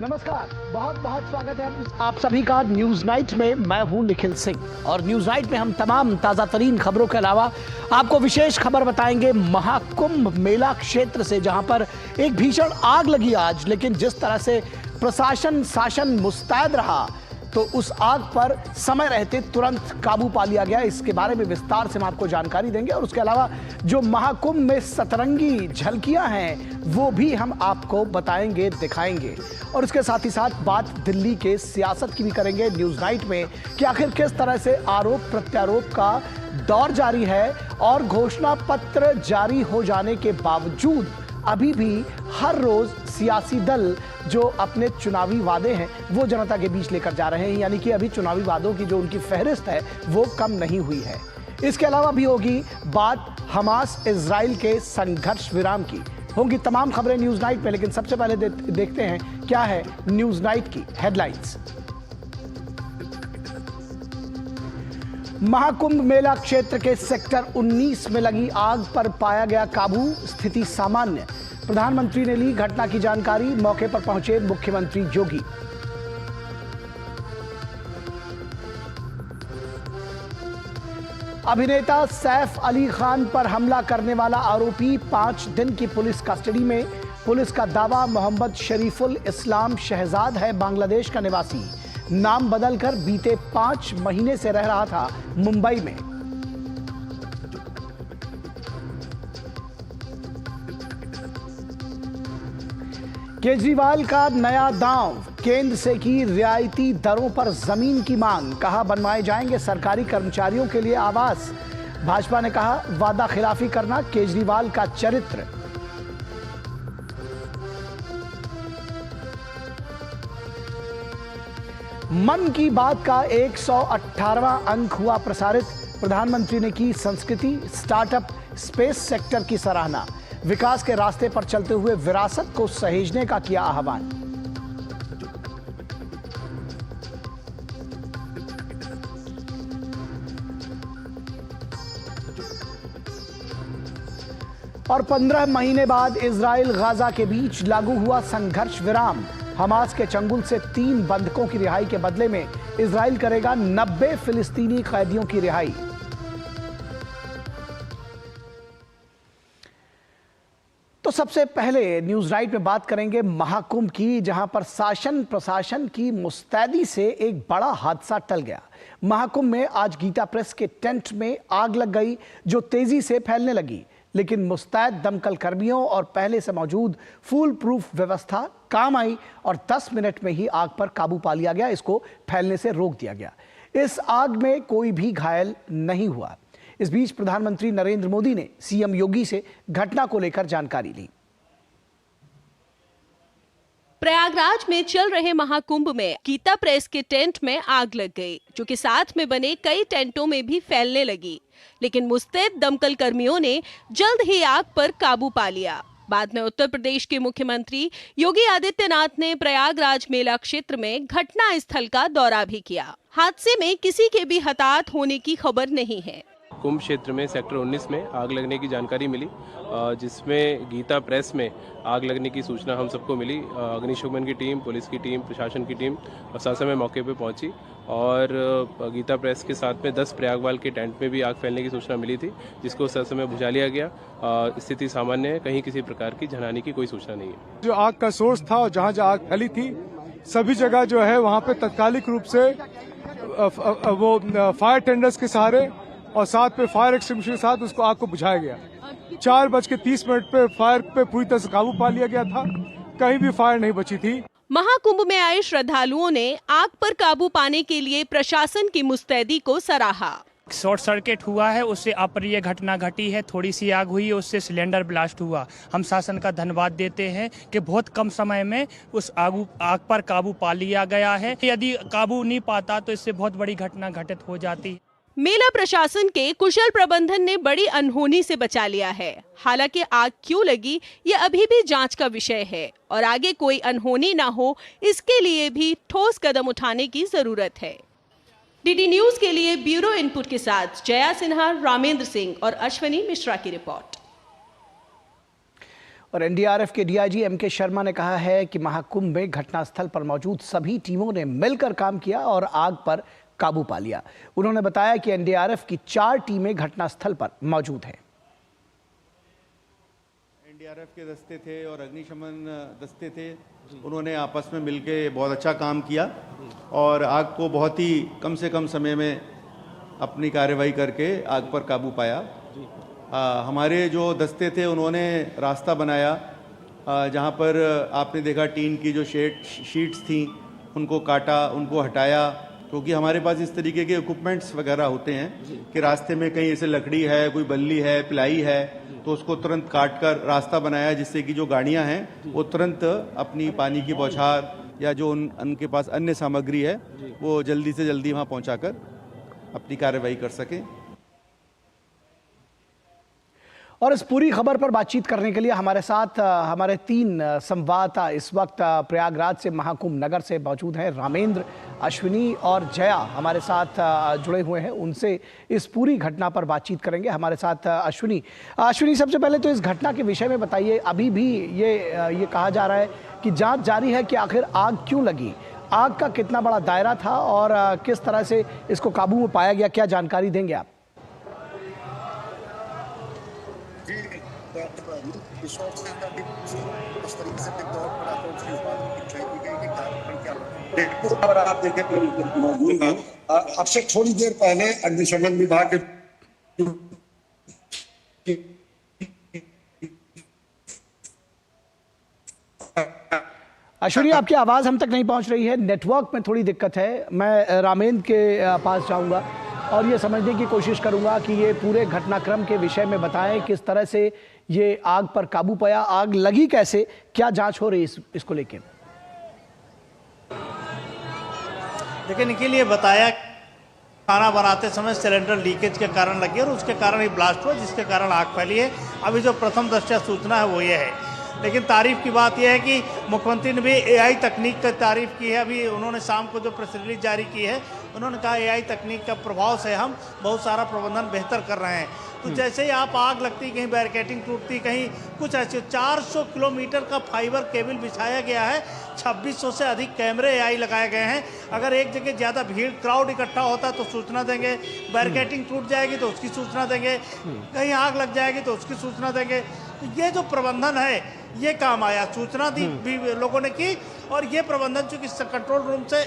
नमस्कार, बहुत बहुत स्वागत है आप सभी का न्यूज नाइट में। मैं हूं निखिल सिंह और न्यूज नाइट में हम तमाम ताज़ा तरीन खबरों के अलावा आपको विशेष खबर बताएंगे महाकुंभ मेला क्षेत्र से, जहां पर एक भीषण आग लगी आज। लेकिन जिस तरह से प्रशासन शासन मुस्तैद रहा, तो उस आग पर समय रहते तुरंत काबू पा लिया गया। इसके बारे में विस्तार से हम आपको जानकारी देंगे और उसके अलावा जो महाकुंभ में सतरंगी झलकियां हैं वो भी हम आपको बताएंगे, दिखाएंगे। और इसके साथ ही साथ बात दिल्ली के सियासत की भी करेंगे न्यूज नाइट में कि आखिर किस तरह से आरोप प्रत्यारोप का दौर जारी है और घोषणा पत्र जारी हो जाने के बावजूद अभी भी हर रोज सियासी दल जो अपने चुनावी वादे हैं वो जनता के बीच लेकर जा रहे हैं, यानी कि अभी चुनावी वादों की जो उनकी फहरिस्त है वो कम नहीं हुई है। इसके अलावा भी होगी बात हमास इजराइल के संघर्ष विराम की। होंगी तमाम खबरें न्यूज नाइट में, लेकिन सबसे पहले देखते हैं क्या है न्यूज नाइट की हेडलाइंस। महाकुंभ मेला क्षेत्र के सेक्टर 19 में लगी आग पर पाया गया काबू, स्थिति सामान्य। प्रधानमंत्री ने ली घटना की जानकारी, मौके पर पहुंचे मुख्यमंत्री योगी। अभिनेता सैफ अली खान पर हमला करने वाला आरोपी 5 दिन की पुलिस कस्टडी में। पुलिस का दावा मोहम्मद शरीफुल इस्लाम शहजाद है, बांग्लादेश का निवासी। नाम बदलकर बीते 5 महीने से रह रहा था मुंबई में। केजरीवाल का नया दांव, केंद्र से की रियायती दरों पर जमीन की मांग। कहा बनवाए जाएंगे सरकारी कर्मचारियों के लिए आवास। भाजपा ने कहा वादा खिलाफी करना केजरीवाल का चरित्र। मन की बात का 118वां अंक हुआ प्रसारित। प्रधानमंत्री ने की संस्कृति, स्टार्टअप, स्पेस सेक्टर की सराहना। विकास के रास्ते पर चलते हुए विरासत को सहेजने का किया आह्वान। और 15 महीने बाद इजराइल गाजा के बीच लागू हुआ संघर्ष विराम। हमास के चंगुल से 3 बंधकों की रिहाई के बदले में इजराइल करेगा 90 फिलिस्तीनी कैदियों की रिहाई। तो सबसे पहले न्यूज नाइट में बात करेंगे महाकुंभ की, जहां पर शासन प्रशासन की मुस्तैदी से एक बड़ा हादसा टल गया। महाकुंभ में आज गीता प्रेस के टेंट में आग लग गई, जो तेजी से फैलने लगी। लेकिन मुस्तैद दमकल कर्मियों और पहले से मौजूद फूल प्रूफ व्यवस्था काम आई और 10 मिनट में ही आग पर काबू पा लिया गया। इसको फैलने से रोक दिया गया। इस आग में कोई भी घायल नहीं हुआ। इस बीच प्रधानमंत्री नरेंद्र मोदी ने सीएम योगी से घटना को लेकर जानकारी ली। प्रयागराज में चल रहे महाकुंभ में गीता प्रेस के टेंट में आग लग गई, जो कि साथ में बने कई टेंटों में भी फैलने लगी। लेकिन मुस्तैद दमकल कर्मियों ने जल्द ही आग पर काबू पा लिया। बाद में उत्तर प्रदेश के मुख्यमंत्री योगी आदित्यनाथ ने प्रयागराज मेला क्षेत्र में घटना स्थल का दौरा भी किया। हादसे में किसी के भी हताहत होने की खबर नहीं है। कुंभ क्षेत्र में सेक्टर 19 में आग लगने की जानकारी मिली, जिसमें गीता प्रेस में आग लगने की सूचना हम सबको मिली। अग्निशमन की टीम, पुलिस की टीम, प्रशासन की टीम और साथ समय मौके पर पहुंची और गीता प्रेस के साथ में 10 प्रयागवाल के टेंट में भी आग फैलने की सूचना मिली थी, जिसको उस समय बुझा लिया गया। स्थिति सामान्य है, कहीं किसी प्रकार की जनहानि की कोई सूचना नहीं है। जो आग का सोर्स था और जहाँ जहाँ आग फैली थी सभी जगह जो है वहाँ पे तात्कालिक रूप से वो फायर टेंडर्स के सहारे और साथ पे फायर एक्सटिंग्विशर के साथ उसको आग को बुझाया गया। 4:30 पे फायर पे पूरी तरह से काबू पा लिया गया था, कहीं भी फायर नहीं बची थी। महाकुंभ में आए श्रद्धालुओं ने आग पर काबू पाने के लिए प्रशासन की मुस्तैदी को सराहा। शॉर्ट सर्किट हुआ है, उससे अप्रिय घटना घटी है। थोड़ी सी आग हुई है, उससे सिलेंडर ब्लास्ट हुआ। हम शासन का धन्यवाद देते हैं कि बहुत कम समय में उस आग पर काबू पा लिया गया है। यदि काबू नहीं पाता तो इससे बहुत बड़ी घटना घटित हो जाती। मेला प्रशासन के कुशल प्रबंधन ने बड़ी अनहोनी से बचा लिया है। हालांकि आग क्यों लगी ये अभी भी जांच का विषय है और आगे कोई अनहोनी ना हो इसके लिए भी ठोस कदम उठाने की जरूरत है। डीडी न्यूज के लिए ब्यूरो इनपुट के साथ जया सिन्हा, रामेंद्र सिंह और अश्वनी मिश्रा की रिपोर्ट। और एनडीआरएफ के डीआईजी एमके शर्मा ने कहा है कि महाकुंभ में घटनास्थल पर मौजूद सभी टीमों ने मिलकर काम किया और आग पर काबू पा लिया। उन्होंने बताया कि एनडीआरएफ की 4 टीमें घटनास्थल पर मौजूद हैं। एनडीआरएफ के दस्ते थे और अग्निशमन दस्ते थे, उन्होंने आपस में मिलके बहुत अच्छा काम किया और आग को बहुत ही कम से कम समय में अपनी कार्रवाई करके आग पर काबू पाया। हमारे जो दस्ते थे उन्होंने रास्ता बनाया, जहाँ पर आपने देखा टीन की जो शीट्स थी उनको काटा, उनको हटाया, क्योंकि हमारे पास इस तरीके के इक्विपमेंट्स वगैरह होते हैं कि रास्ते में कहीं ऐसे लकड़ी है, कोई बल्ली है, प्लाई है, तो उसको तुरंत काट कर रास्ता बनाया जिससे कि जो गाड़ियां हैं वो तुरंत अपनी पानी की बौछार या जो उनके पास अन्य सामग्री है वो जल्दी से जल्दी वहाँ पहुँचाकर अपनी कार्रवाई कर सकें। और इस पूरी खबर पर बातचीत करने के लिए हमारे साथ हमारे 3 संवाददाता इस वक्त प्रयागराज से महाकुंभ नगर से मौजूद हैं। रामेंद्र, अश्विनी और जया हमारे साथ जुड़े हुए हैं, उनसे इस पूरी घटना पर बातचीत करेंगे। हमारे साथ अश्विनी, सबसे पहले तो इस घटना के विषय में बताइए। अभी भी ये कहा जा रहा है कि जांच जारी है कि आखिर आग क्यों लगी, आग का कितना बड़ा दायरा था और किस तरह से इसको काबू में पाया गया, क्या जानकारी देंगे आप? आप देखें अब से थोड़ी देर पहले अग्निशमन विभाग अश्विनी, आपकी आवाज हम तक नहीं पहुंच रही है, नेटवर्क में थोड़ी दिक्कत है। मैं रामेंद्र के पास जाऊंगा और ये समझने की कोशिश करूंगा कि ये पूरे घटनाक्रम के विषय में बताएं, किस तरह से ये आग पर काबू पाया, आग लगी कैसे, क्या जांच हो रही है इसको लेके? लेकिन इनके लिए बताया खाना बनाते समय सिलेंडर लीकेज के कारण लगी और उसके कारण ही ब्लास्ट हुआ, जिसके कारण आग फैली है। अभी जो प्रथम दृष्टया सूचना है वो ये है। लेकिन तारीफ की बात यह है कि मुख्यमंत्री ने भी एआई तकनीक की तारीफ की है। अभी उन्होंने शाम को जो प्रेस रिलीज जारी की है, उन्होंने कहा एआई तकनीक का प्रभाव से हम बहुत सारा प्रबंधन बेहतर कर रहे हैं। तो जैसे ही आप आग लगती, कहीं बैरिकेटिंग टूटती, कहीं कुछ ऐसे 400 किलोमीटर का फाइबर केबल बिछाया गया है, 2600 से अधिक कैमरे एआई लगाए गए हैं। अगर एक जगह ज़्यादा भीड़ क्राउड इकट्ठा होता है तो सूचना देंगे, बैरिकेटिंग टूट जाएगी तो उसकी सूचना देंगे, कहीं आग लग जाएगी तो उसकी सूचना देंगे। तो ये जो प्रबंधन है ये काम आया, सूचना दी भी लोगों ने की और ये प्रबंधन चूँकि कंट्रोल रूम से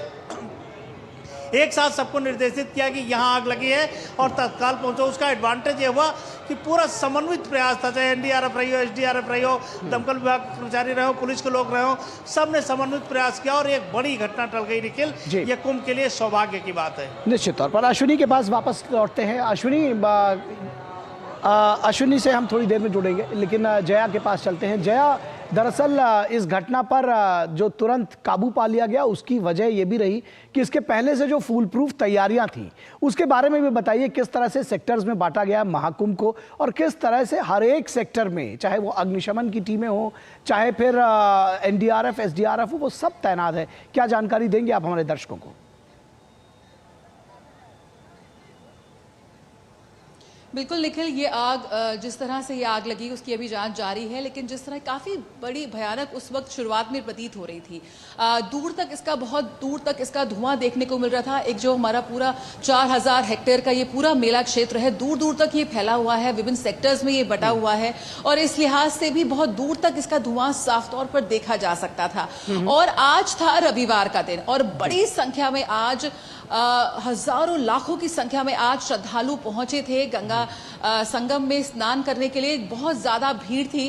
एक साथ सबको निर्देशित किया कि यहाँ आग लगी है और तत्काल पहुंचो। उसका एडवांटेज ये हुआ कि पूरा समन्वित प्रयास था, चाहे एनडीआरएफ रही हो, एसडीआरएफ रही हो, दमकल विभाग के कर्मचारी रहे हो, पुलिस के लोग रहे हो, सब ने समन्वित प्रयास किया और एक बड़ी घटना टल गई। निखिल, ये कुंभ के लिए सौभाग्य की बात है। निश्चित तौर पर अश्विनी के पास वापस लौटते हैं। अश्विनी से हम थोड़ी देर में जुड़ेंगे, लेकिन जया के पास चलते हैं। जया, दरअसल इस घटना पर जो तुरंत काबू पा लिया गया उसकी वजह ये भी रही कि इसके पहले से जो फूल प्रूफ तैयारियां थी उसके बारे में भी बताइए। किस तरह से सेक्टर्स में बांटा गया महाकुंभ को और किस तरह से हर एक सेक्टर में, चाहे वो अग्निशमन की टीमें हो, चाहे फिर एनडीआरएफ, एसडीआरएफ हो, वो सब तैनात है। क्या जानकारी देंगे आप हमारे दर्शकों को? बिल्कुल निखिल, ये आग जिस तरह से ये आग लगी उसकी अभी जांच जारी है, लेकिन जिस तरह काफ़ी बड़ी भयानक उस वक्त शुरुआत में प्रतीत हो रही थी, बहुत दूर तक इसका धुआं देखने को मिल रहा था। एक जो हमारा पूरा 4000 हेक्टेयर का ये पूरा मेला क्षेत्र है, दूर दूर तक ये फैला हुआ है, विभिन्न सेक्टर्स में ये बटा हुआ है और इस लिहाज से भी बहुत दूर तक इसका धुआं साफ तौर पर देखा जा सकता था। और आज था रविवार का दिन और बड़ी संख्या में आज हजारों लाखों की संख्या में आज श्रद्धालु पहुंचे थे गंगा संगम में स्नान करने के लिए। बहुत ज्यादा भीड़ थी,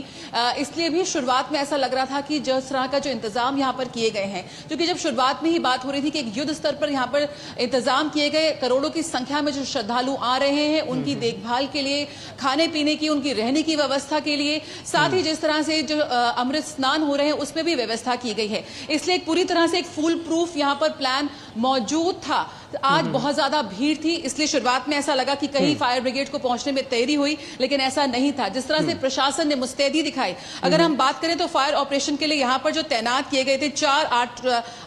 इसलिए भी शुरुआत में ऐसा लग रहा था कि जिस तरह का जो इंतजाम यहाँ पर किए गए हैं, क्योंकि जब शुरुआत में ही बात हो रही थी कि एक युद्ध स्तर पर यहाँ पर इंतजाम किए गए, करोड़ों की संख्या में जो श्रद्धालु आ रहे हैं उनकी देखभाल के लिए, खाने पीने की, उनकी रहने की व्यवस्था के लिए, साथ ही जिस तरह से जो अमृत स्नान हो रहे हैं उसमें भी व्यवस्था की गई है। इसलिए पूरी तरह से एक फुल प्रूफ यहाँ पर प्लान मौजूद था। आज बहुत ज्यादा भीड़ थी, इसलिए शुरुआत में ऐसा लगा कि कहीं फायर ब्रिगेड को पहुंचने में देरी हुई, लेकिन ऐसा नहीं था। जिस तरह से प्रशासन ने मुस्तैदी दिखाई, अगर हम बात करें तो फायर ऑपरेशन के लिए यहाँ पर जो तैनात किए गए थे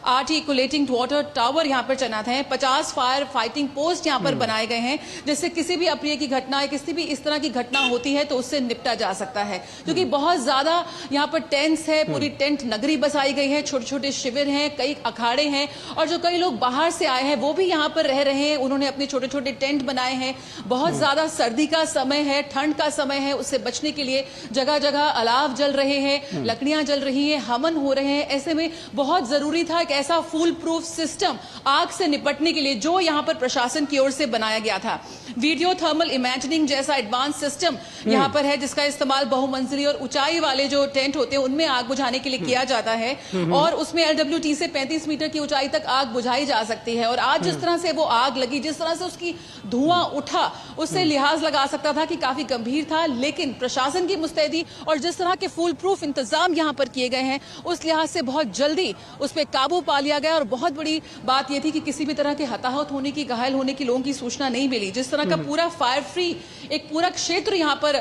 8 इक्वलेटिंग वाटर टावर यहाँ पर तैनात हैं, 50 फायर फाइटिंग पोस्ट यहाँ पर बनाए गए हैं, जिससे किसी भी अप्रिय की घटना या किसी भी इस तरह की घटना होती है तो उससे निपटा जा सकता है। क्योंकि बहुत ज्यादा यहाँ पर टेंट्स है, पूरी टेंट नगरी बसाई गई है, छोटे छोटे शिविर हैं, कई अखाड़े हैं, और जो कई लोग बाहर से आए हैं वो भी यहाँ पर रह रहे हैं, उन्होंने अपने छोटे छोटे टेंट बनाए हैं। बहुत ज्यादा सर्दी का समय है, ठंड का समय है, उससे बचने के लिए जगह जगह अलाव जल रहे हैं, लकड़ियां जल रही हैं, हवन हो रहे हैं। ऐसे में बहुत जरूरी था एक ऐसा फुल प्रूफ सिस्टम आग से निपटने के लिए जो यहाँ पर प्रशासन की ओर से बनाया गया था। वीडियो थर्मल इमेजिनिंग जैसा एडवांस सिस्टम यहाँ पर है, जिसका इस्तेमाल बहुमंजिली और ऊंचाई वाले जो टेंट होते हैं उनमें आग बुझाने के लिए किया जाता है, और उसमें LWT से 35 मीटर की ऊंचाई तक आग बुझाई जा सकती है। और आज जिस तरह से वो आग लगी, जिस तरह से उसकी धुआं उठा, उससे लिहाज लगा सकता था कि काफी गंभीर था, लेकिन प्रशासन की मुस्तैदी और जिस तरह के फुल प्रूफ इंतजाम यहाँ पर किए गए हैं, उस लिहाज से बहुत जल्दी उस पर काबू पा लिया गया। और बहुत बड़ी बात यह थी कि किसी भी तरह के हताहत होने की, घायल होने की लोगों की सूचना नहीं मिली। जिस तरह का पूरा फायर फ्री एक पूरा क्षेत्र यहाँ पर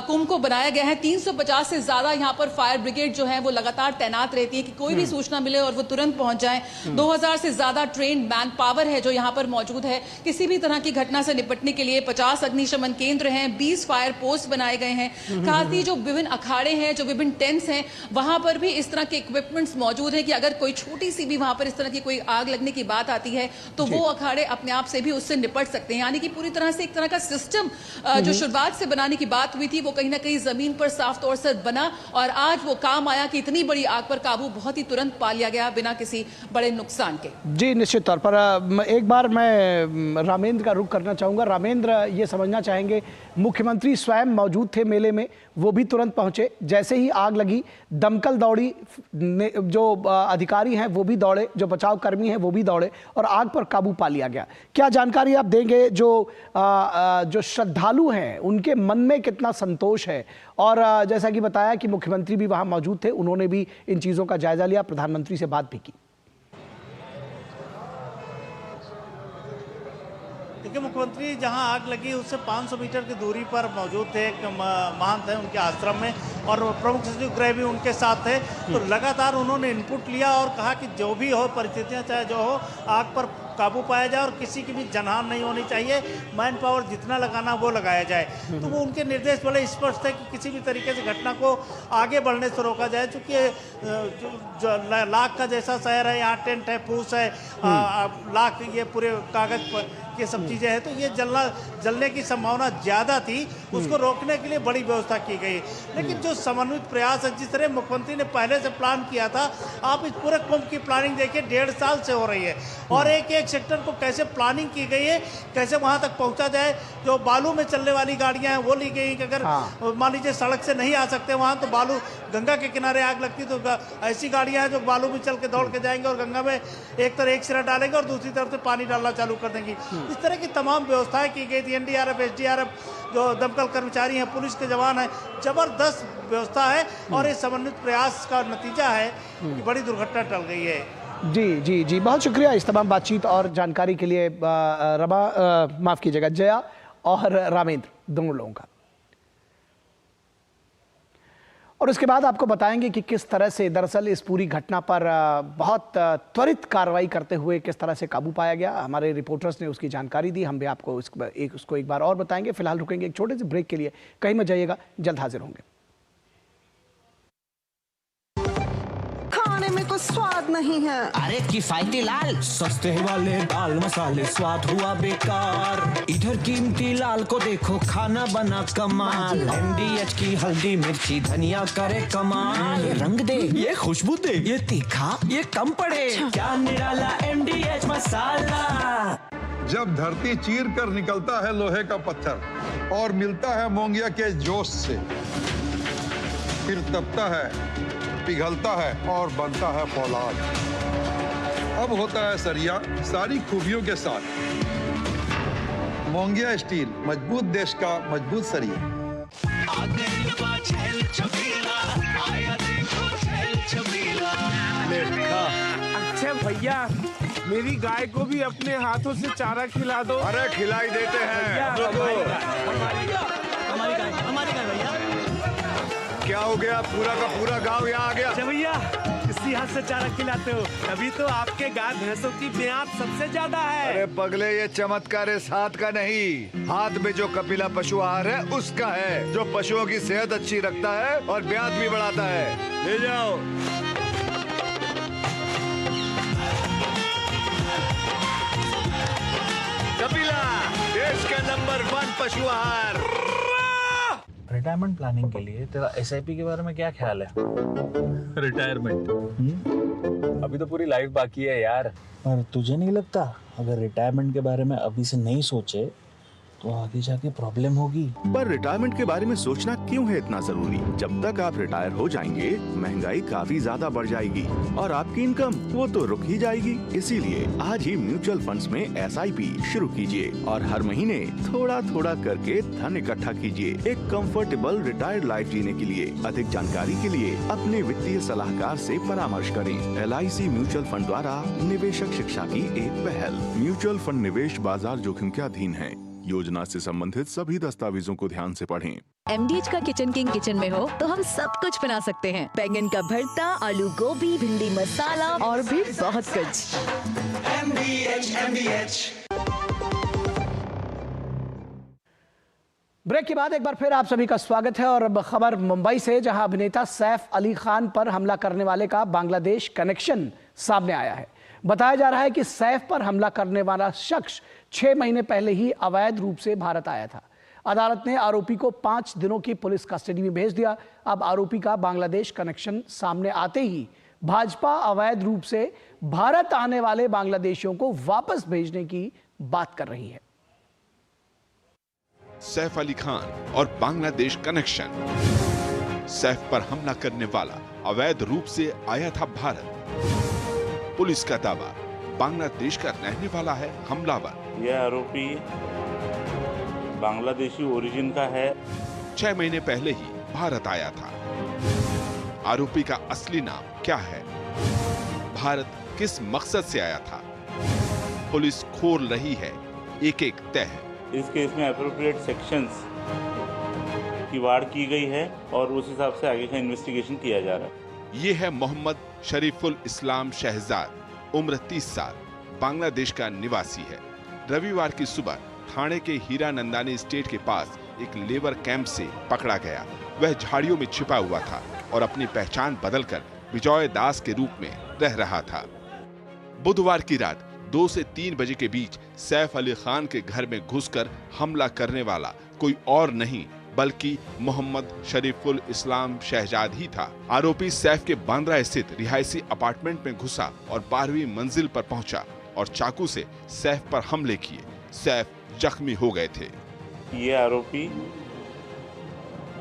कुंभ को बनाया गया है, 350 से ज्यादा यहाँ पर फायर ब्रिगेड जो है वो लगातार तैनात रहती है कि कोई भी सूचना मिले और वो तुरंत पहुंच जाए। 2000 से ज्यादा ट्रेन मैन पावर है जो यहाँ पर मौजूद है किसी भी तरह की घटना से निपटने के लिए। 50 अग्निशमन केंद्र हैं, 20 फायर पोस्ट बनाए गए हैं, साथ ही जो विभिन्न अखाड़े हैं, जो विभिन्न टेंट्स हैं, वहां पर भी इस तरह के इक्विपमेंट्स मौजूद है कि अगर कोई छोटी सी भी वहां पर इस तरह की कोई आग लगने की बात आती है तो वो अखाड़े अपने आप से भी उससे निपट सकते हैं। यानी कि पूरी तरह से एक तरह का सिस्टम जो शुरुआत से बनाने की बात हुई थी वो कहीं ना कहीं जमीन पर साफ तौर से बना, और आज वो काम आया कि इतनी बड़ी आग पर काबू बहुत ही तुरंत पा लिया गया बिना किसी बड़े नुकसान के। जी निश्चित तौर पर एक बार मैं रामेंद्र का रुख करना चाहूंगा। रामेंद्र, ये समझना चाहेंगे, मुख्यमंत्री स्वयं मौजूद थे मेले में, वो भी तुरंत पहुंचे, जैसे ही आग लगी दमकल दौड़ी, जो अधिकारी हैं वो भी दौड़े, जो बचाव कर्मी हैं वो भी दौड़े और आग पर काबू पा लिया गया। क्या जानकारी आप देंगे, जो श्रद्धालु हैं उनके मन में कितना संतोष है? और जैसा कि बताया कि मुख्यमंत्री भी वहां मौजूद थे, उन्होंने भी इन चीजों का जायजा लिया, प्रधानमंत्री से बात भी की। देखिए, मुख्यमंत्री जहां आग लगी उससे 500 मीटर की दूरी पर मौजूद थे, एक महंत है उनके आश्रम में, और प्रमुख सचिव गृह भी उनके साथ थे। तो लगातार उन्होंने इनपुट लिया और कहा कि जो भी हो परिस्थितियां, चाहे जो हो, आग पर काबू पाया जाए और किसी की भी जनहान नहीं होनी चाहिए, मैन पावर जितना लगाना वो लगाया जाए। तो वो उनके निर्देश बड़े स्पष्ट थे कि किसी भी तरीके से घटना को आगे बढ़ने से रोका जाए। चूँकि लाख का जैसा शहर है, यहाँ टेंट है, फूस है, लाख ये पूरे कागज पर ये सब चीज़ें हैं, तो ये जलने की संभावना ज़्यादा थी, उसको रोकने के लिए बड़ी व्यवस्था की गई। लेकिन जो समन्वित प्रयास है, जिस तरह मुख्यमंत्री ने पहले से प्लान किया था, आप इस पूरे कुंभ की प्लानिंग देखिए, 1.5 साल से हो रही है, और एक एक सेक्टर को कैसे प्लानिंग की गई है, कैसे वहां तक पहुंचा जाए। जो बालू में चलने वाली गाड़ियां हैं वो ली गई कि अगर मान लीजिए सड़क से नहीं आ सकते वहां, तो बालू गंगा के किनारे आग लगती तो ऐसी गाड़ियां हैं जो बालू में चल के दौड़ के जाएंगे और गंगा में एक सिरा डालेंगे और दूसरी तरफ से पानी डालना चालू कर देंगी। इस तरह की तमाम व्यवस्थाएं की गई थी। NDRF, SDRF, जो दमकल कर्मचारी हैं, पुलिस के जवान हैं, जबरदस्त व्यवस्था है, और इस समन्वित प्रयास का नतीजा है कि बड़ी दुर्घटना टल गई है। जी, बहुत शुक्रिया इस तमाम बातचीत और जानकारी के लिए माफ कीजिएगा, जया और रामेंद्र, दोनों लोगों का। और उसके बाद आपको बताएंगे कि किस तरह से दरअसल इस पूरी घटना पर बहुत त्वरित कार्रवाई करते हुए किस तरह से काबू पाया गया। हमारे रिपोर्टर्स ने उसकी जानकारी दी, हम भी आपको उसको एक बार और बताएंगे। फिलहाल रुकेंगे एक छोटे से ब्रेक के लिए, कहीं मत जाइएगा, जल्द हाजिर होंगे। खाने में कोई स्वाद नहीं है। अरे किफायती लाल, सस्ते वाले दाल मसाले, स्वाद हुआ बेकार। इधर कीमती लाल को देखो, खाना बना कमाल। MDH की हल्दी मिर्ची धनिया करे कमाल। ये रंग दे, ये खुशबू दे, ये तीखा, ये कम पड़े। क्या निराला MDH मसाला। जब धरती चीर कर निकलता है लोहे का पत्थर और मिलता है मोंगिया के जोश से, फिर तपता है, पिघलता है और बनता है फौलाद। अब होता है सरिया सारी खूबियों के साथ। मोंगिया स्टील, मजबूत देश का मजबूत सरिया। अच्छा भैया, मेरी गाय को भी अपने हाथों से चारा खिला दो। अरे खिलाई देते हैं। हमारी गाय भैया। क्या हो गया, पूरा का पूरा गांव यहाँ आ गया? भैया इसी हाथ से चारा खिलाते हो, अभी तो आपके गाय भैंसों की ब्याज सबसे ज्यादा है। अरे पगले, ये चमत्कार इस हाथ का नहीं, हाथ में जो कपिला पशु आहार है उसका है, जो पशुओं की सेहत अच्छी रखता है और ब्याज भी बढ़ाता है। ले जाओ। कपिला, देश का नंबर 1 पशु आहार। रिटायरमेंट प्लानिंग के लिए तेरा एसआईपी के बारे में क्या ख्याल है? रिटायरमेंट अभी तो पूरी लाइफ बाकी है यार। पर तुझे नहीं लगता अगर रिटायरमेंट के बारे में अभी से नहीं सोचे तो आगे जाके प्रॉब्लम होगी? पर रिटायरमेंट के बारे में सोचना क्यों है इतना जरूरी? जब तक आप रिटायर हो जाएंगे महंगाई काफी ज्यादा बढ़ जाएगी और आपकी इनकम वो तो रुक ही जाएगी। इसीलिए आज ही म्यूचुअल फंड्स में एसआईपी शुरू कीजिए और हर महीने थोड़ा थोड़ा करके धन इकट्ठा कीजिए एक कंफर्टेबल रिटायर्ड लाइफ जीने के लिए। अधिक जानकारी के लिए अपने वित्तीय सलाहकार से परामर्श करें। LIC म्यूचुअल फंड द्वारा निवेशक शिक्षा की एक पहल। म्यूचुअल फंड निवेश बाजार जोखिम के अधीन है। योजना से संबंधित सभी दस्तावेजों को ध्यान से पढ़ें। MDH का किचन किंग किचन में हो तो हम सब कुछ बना सकते हैं। बैंगन का भरता, आलू गोभी, भिंडी मसाला और भी बहुत कुछ। MDH। ब्रेक के बाद एक बार फिर आप सभी का स्वागत है और अब खबर मुंबई से, जहां अभिनेता सैफ अली खान पर हमला करने वाले का बांग्लादेश कनेक्शन सामने आया है। बताया जा रहा है कि सैफ पर हमला करने वाला शख्स 6 महीने पहले ही अवैध रूप से भारत आया था। अदालत ने आरोपी को 5 दिनों की पुलिस कस्टडी में भेज दिया। अब आरोपी का बांग्लादेश कनेक्शन सामने आते ही भाजपा अवैध रूप से भारत आने वाले बांग्लादेशियों को वापस भेजने की बात कर रही है। सैफ अली खान और बांग्लादेश कनेक्शन। सैफ पर हमला करने वाला अवैध रूप से आया था भारत। पुलिस का दावा, बांग्लादेश का रहने वाला है हमलावर। यह आरोपी बांग्लादेशी ओरिजिन का है। 6 महीने पहले ही भारत आया था। आरोपी का असली नाम क्या है? भारत किस मकसद से आया था? पुलिस खोल रही है एक एक तह। इस केस में एप्रोप्रिएट सेक्शंस की वाड़ की गई है और उस हिसाब से आगे का इन्वेस्टिगेशन किया जा रहा है। ये है मोहम्मद शरीफुल इस्लाम शहजाद, उम्र 30 साल, बांग्लादेश का निवासी है। रविवार की सुबह थाने के हीरा नंदानी स्टेट के पास एक लेबर कैंप से पकड़ा गया। वह झाड़ियों में छिपा हुआ था और अपनी पहचान बदलकर विजय दास के रूप में रह रहा था। बुधवार की रात 2 से 3 बजे के बीच सैफ अली खान के घर में घुसकर हमला करने वाला कोई और नहीं बल्कि मोहम्मद शरीफुल इस्लाम शहजाद ही था। आरोपी सैफ के बांद्रा स्थित रिहायशी अपार्टमेंट में घुसा और 12वीं मंजिल पर पहुंचा और चाकू से सैफ पर हमले किए। सैफ जख्मी हो गए थे। ये आरोपी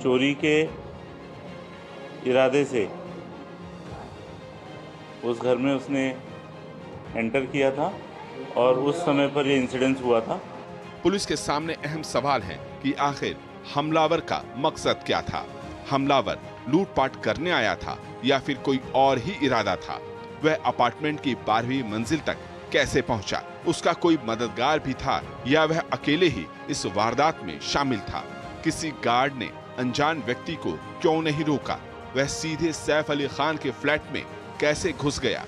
चोरी के इरादे से उस घर में उसने एंटर किया था और उस समय पर यह इंसिडेंट हुआ था। पुलिस के सामने अहम सवाल है कि आखिर हमलावर का मकसद क्या था? हमलावर लूटपाट करने आया था या फिर कोई और ही इरादा था? वह अपार्टमेंट की 12वीं मंजिल तक कैसे पहुंचा? उसका कोई मददगार भी था या वह अकेले ही इस वारदात में शामिल था? किसी गार्ड ने अनजान व्यक्ति को क्यों नहीं रोका? वह सीधे सैफ अली खान के फ्लैट में कैसे घुस गया?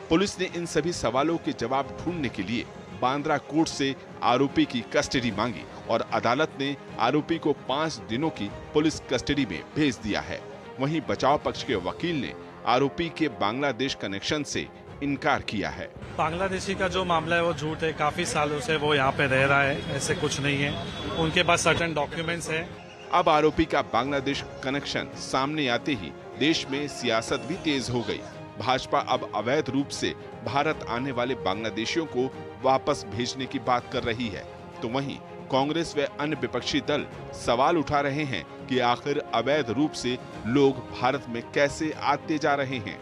पुलिस ने इन सभी सवालों के जवाब ढूंढने के लिए बांद्रा कोर्ट से आरोपी की कस्टडी मांगी और अदालत ने आरोपी को 5 दिनों की पुलिस कस्टडी में भेज दिया है। वहीं बचाव पक्ष के वकील ने आरोपी के बांग्लादेश कनेक्शन से इनकार किया है। बांग्लादेशी का जो मामला है वो झूठ है। काफी सालों से वो यहाँ पे रह रहा है, ऐसे कुछ नहीं है। उनके पास सर्टेन डॉक्यूमेंट्स है। अब आरोपी का बांग्लादेश कनेक्शन सामने आते ही देश में सियासत भी तेज हो गई। भाजपा अब अवैध रूप से भारत आने वाले बांग्लादेशियों को वापस भेजने की बात कर रही है, तो वहीं कांग्रेस व अन्य विपक्षी दल सवाल उठा रहे हैं कि आखिर अवैध रूप से लोग भारत में कैसे आते जा रहे हैं।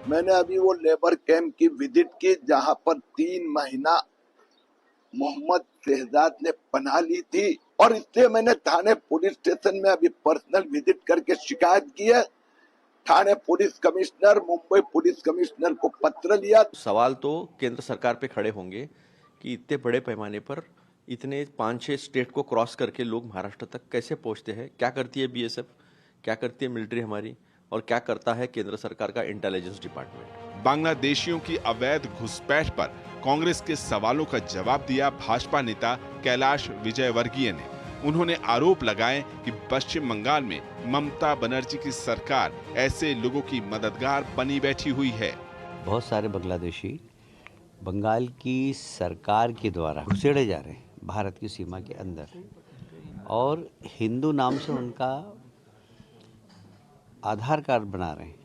मैंने अभी वो लेबर कैंप की विजिट की जहां पर 3 महीना मोहम्मद शहजाद ने पनाह ली थी और इसलिए मैंने थाने पुलिस स्टेशन में अभी पर्सनल विजिट करके शिकायत की है Thane police commissioner, Mumbai police commissioner को पत्र लिया। सवाल तो केंद्र सरकार पे खड़े होंगे कि इतने बड़े पैमाने पर इतने 5-6 स्टेट को क्रॉस करके लोग महाराष्ट्र तक कैसे पहुंचते हैं, क्या करती है बीएसएफ, क्या करती है मिलिट्री हमारी, और क्या करता है केंद्र सरकार का इंटेलिजेंस डिपार्टमेंट। बांग्लादेशियों की अवैध घुसपैठ पर कांग्रेस के सवालों का जवाब दिया भाजपा नेता कैलाश विजयवर्गीय ने। उन्होंने आरोप लगाए कि पश्चिम बंगाल में ममता बनर्जी की सरकार ऐसे लोगों की मददगार बनी बैठी हुई है। बहुत सारे बांग्लादेशी बंगाल की सरकार के द्वारा घुसेड़े जा रहे हैं भारत की सीमा के अंदर, और हिंदू नाम से उनका आधार कार्ड बना रहे हैं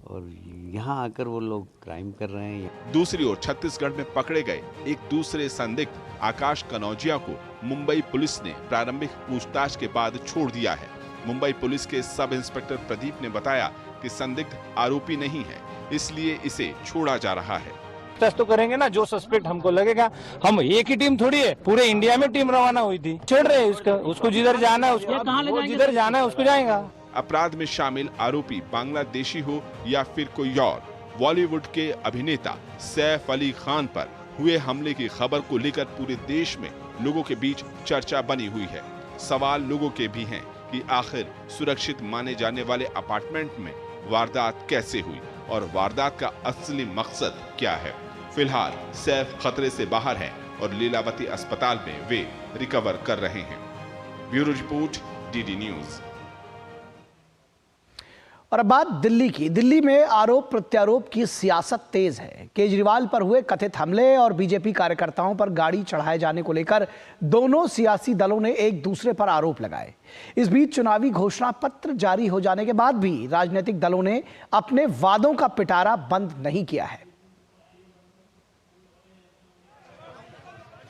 और यहाँ आकर वो लोग क्राइम कर रहे हैं। दूसरी ओर छत्तीसगढ़ में पकड़े गए एक दूसरे संदिग्ध आकाश कनौजिया को मुंबई पुलिस ने प्रारंभिक पूछताछ के बाद छोड़ दिया है। मुंबई पुलिस के सब इंस्पेक्टर प्रदीप ने बताया कि संदिग्ध आरोपी नहीं है, इसलिए इसे छोड़ा जा रहा है। टेस्ट तो करेंगे ना, जो सस्पेक्ट हमको लगेगा। हम एक ही टीम थोड़ी है, पूरे इंडिया में टीम रवाना हुई थी। छोड़ रहे उसको जिधर जाना है, उसको जिधर जाना है उसको जाएगा। अपराध में शामिल आरोपी बांग्लादेशी हो या फिर कोई और, बॉलीवुड के अभिनेता सैफ अली खान पर हुए हमले की खबर को लेकर पूरे देश में लोगों के बीच चर्चा बनी हुई है। सवाल लोगों के भी हैं कि आखिर सुरक्षित माने जाने वाले अपार्टमेंट में वारदात कैसे हुई और वारदात का असली मकसद क्या है। फिलहाल सैफ खतरे से बाहर है और लीलावती अस्पताल में वे रिकवर कर रहे हैं। Bureau report, DD news. और अब बात दिल्ली की। दिल्ली में आरोप प्रत्यारोप की सियासत तेज है। केजरीवाल पर हुए कथित हमले और बीजेपी कार्यकर्ताओं पर गाड़ी चढ़ाए जाने को लेकर दोनों सियासी दलों ने एक दूसरे पर आरोप लगाए। इस बीच चुनावी घोषणा पत्र जारी हो जाने के बाद भी राजनीतिक दलों ने अपने वादों का पिटारा बंद नहीं किया है।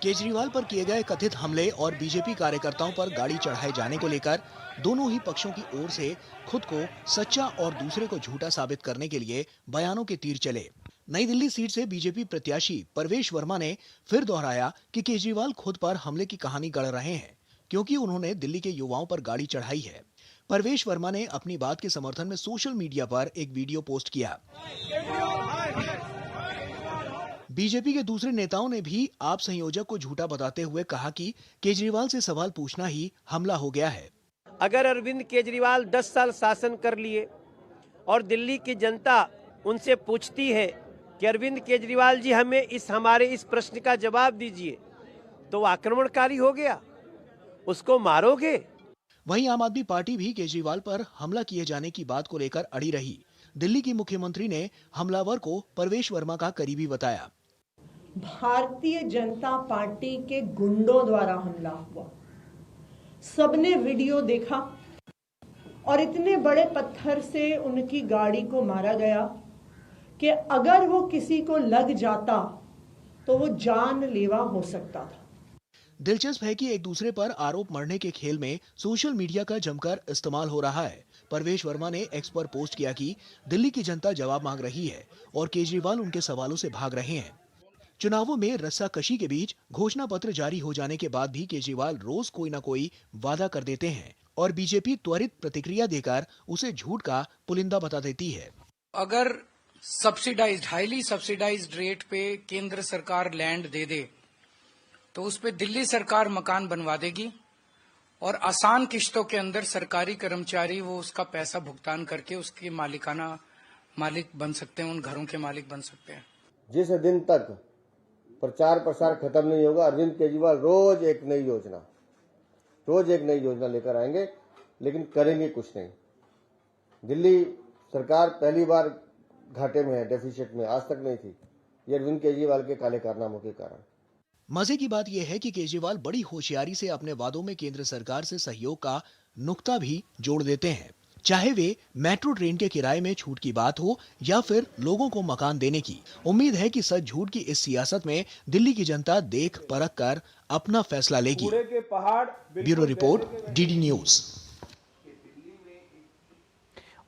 केजरीवाल पर किए गए कथित हमले और बीजेपी कार्यकर्ताओं पर गाड़ी चढ़ाए जाने को लेकर दोनों ही पक्षों की ओर से खुद को सच्चा और दूसरे को झूठा साबित करने के लिए बयानों के तीर चले। नई दिल्ली सीट से बीजेपी प्रत्याशी परवेश वर्मा ने फिर दोहराया कि केजरीवाल खुद पर हमले की कहानी गढ़ रहे हैं, क्योंकि उन्होंने दिल्ली के युवाओं पर गाड़ी चढ़ाई है। परवेश वर्मा ने अपनी बात के समर्थन में सोशल मीडिया पर एक वीडियो पोस्ट किया। बीजेपी के दूसरे नेताओं ने भी आप संयोजक को झूठा बताते हुए कहा कि केजरीवाल से सवाल पूछना ही हमला हो गया है। अगर अरविंद केजरीवाल 10 साल शासन कर लिए और दिल्ली की जनता उनसे पूछती है कि अरविंद केजरीवाल जी हमें हमारे इस प्रश्न का जवाब दीजिए, तो आक्रमणकारी हो गया, उसको मारोगे। वहीं आम आदमी पार्टी भी केजरीवाल पर हमला किए जाने की बात को लेकर अड़ी रही। दिल्ली की मुख्यमंत्री ने हमलावर को परवेश वर्मा का करीबी बताया। भारतीय जनता पार्टी के गुंडों द्वारा हमला हुआ, सबने वीडियो देखा और इतने बड़े पत्थर से उनकी गाड़ी को मारा गया कि अगर वो किसी को लग जाता तो वो जानलेवा हो सकता था। दिलचस्प है कि एक दूसरे पर आरोप मढ़ने के खेल में सोशल मीडिया का जमकर इस्तेमाल हो रहा है। परवेश वर्मा ने एक्स पर पोस्ट किया कि दिल्ली की जनता जवाब मांग रही है और केजरीवाल उनके सवालों से भाग रहे हैं। चुनावों में रस्साकशी के बीच घोषणा पत्र जारी हो जाने के बाद भी केजरीवाल रोज कोई न कोई वादा कर देते हैं और बीजेपी त्वरित प्रतिक्रिया देकर उसे झूठ का पुलिंदा बता देती है। अगर सब्सिडाइज्ड, हाईली सब्सिडाइज्ड रेट पे केंद्र सरकार लैंड दे दे तो उस पे दिल्ली सरकार मकान बनवा देगी और आसान किश्तों के अंदर सरकारी कर्मचारी वो उसका पैसा भुगतान करके उसके मालिक बन सकते हैं, उन घरों के मालिक बन सकते हैं। जिस दिन तक प्रचार प्रसार खत्म नहीं होगा, अरविंद केजरीवाल रोज एक नई योजना लेकर आएंगे, लेकिन करेंगे कुछ नहीं। दिल्ली सरकार पहली बार घाटे में है, डेफिसिट में, आज तक नहीं थी। ये अरविंद केजरीवाल के काले कारनामों के कारण। मजे की बात यह है कि केजरीवाल बड़ी होशियारी से अपने वादों में केंद्र सरकार से सहयोग का नुक्ता भी जोड़ देते हैं, चाहे वे मेट्रो ट्रेन के किराए में छूट की बात हो या फिर लोगों को मकान देने की। उम्मीद है कि सच झूठ की इस सियासत में दिल्ली की जनता देख परख कर अपना फैसला लेगी। Bureau report, DD news.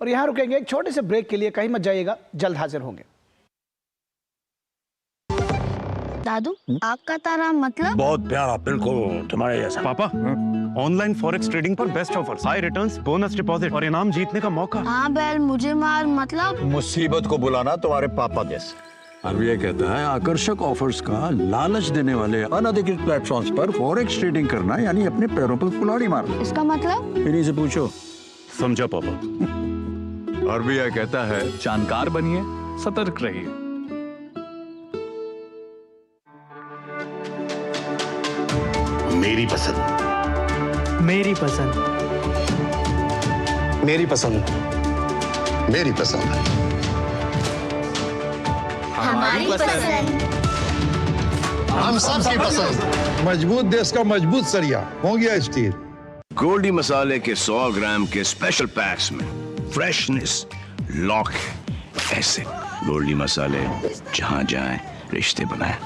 और यहाँ रुकेंगे एक छोटे से ब्रेक के लिए, कहीं मत जाइएगा, जल्द हाजिर होंगे। दादू, आग का तारा मतलब? बहुत प्यारा, बिल्कुल तुम्हारे जैसा। पापा ऑनलाइन फॉरेक्स ट्रेडिंग पर best offers, high returns, bonus deposit और इनाम जीतने का मौका। हाँ बैल, मुझे मार मतलब मुसीबत को बुलाना तुम्हारे पापा जैसे। आरबीआई कहता है आकर्षक ऑफर्स का लालच देने वाले अनधिकृत प्लेटफॉर्म्स पर फॉरेक्स ट्रेडिंग करना यानी अपने पैरों पर कुल्हाड़ी मारना। इसका मतलब? इन्हीं से पूछो। समझा पापा। आरबीआई कहता है जानकार बनिए, सतर्क रहिए। मेरी पसंद, मेरी पसंद, मेरी पसंद, मेरी पसंद, हमारी पसंद, हम सबकी पसंद। मजबूत देश का मजबूत सरिया मोंगिया स्टील। गोल्डी मसाले के 100 ग्राम के स्पेशल पैक्स में फ्रेशनेस लॉक है। ऐसे गोल्डी मसाले जहां जाएं रिश्ते बनाएं।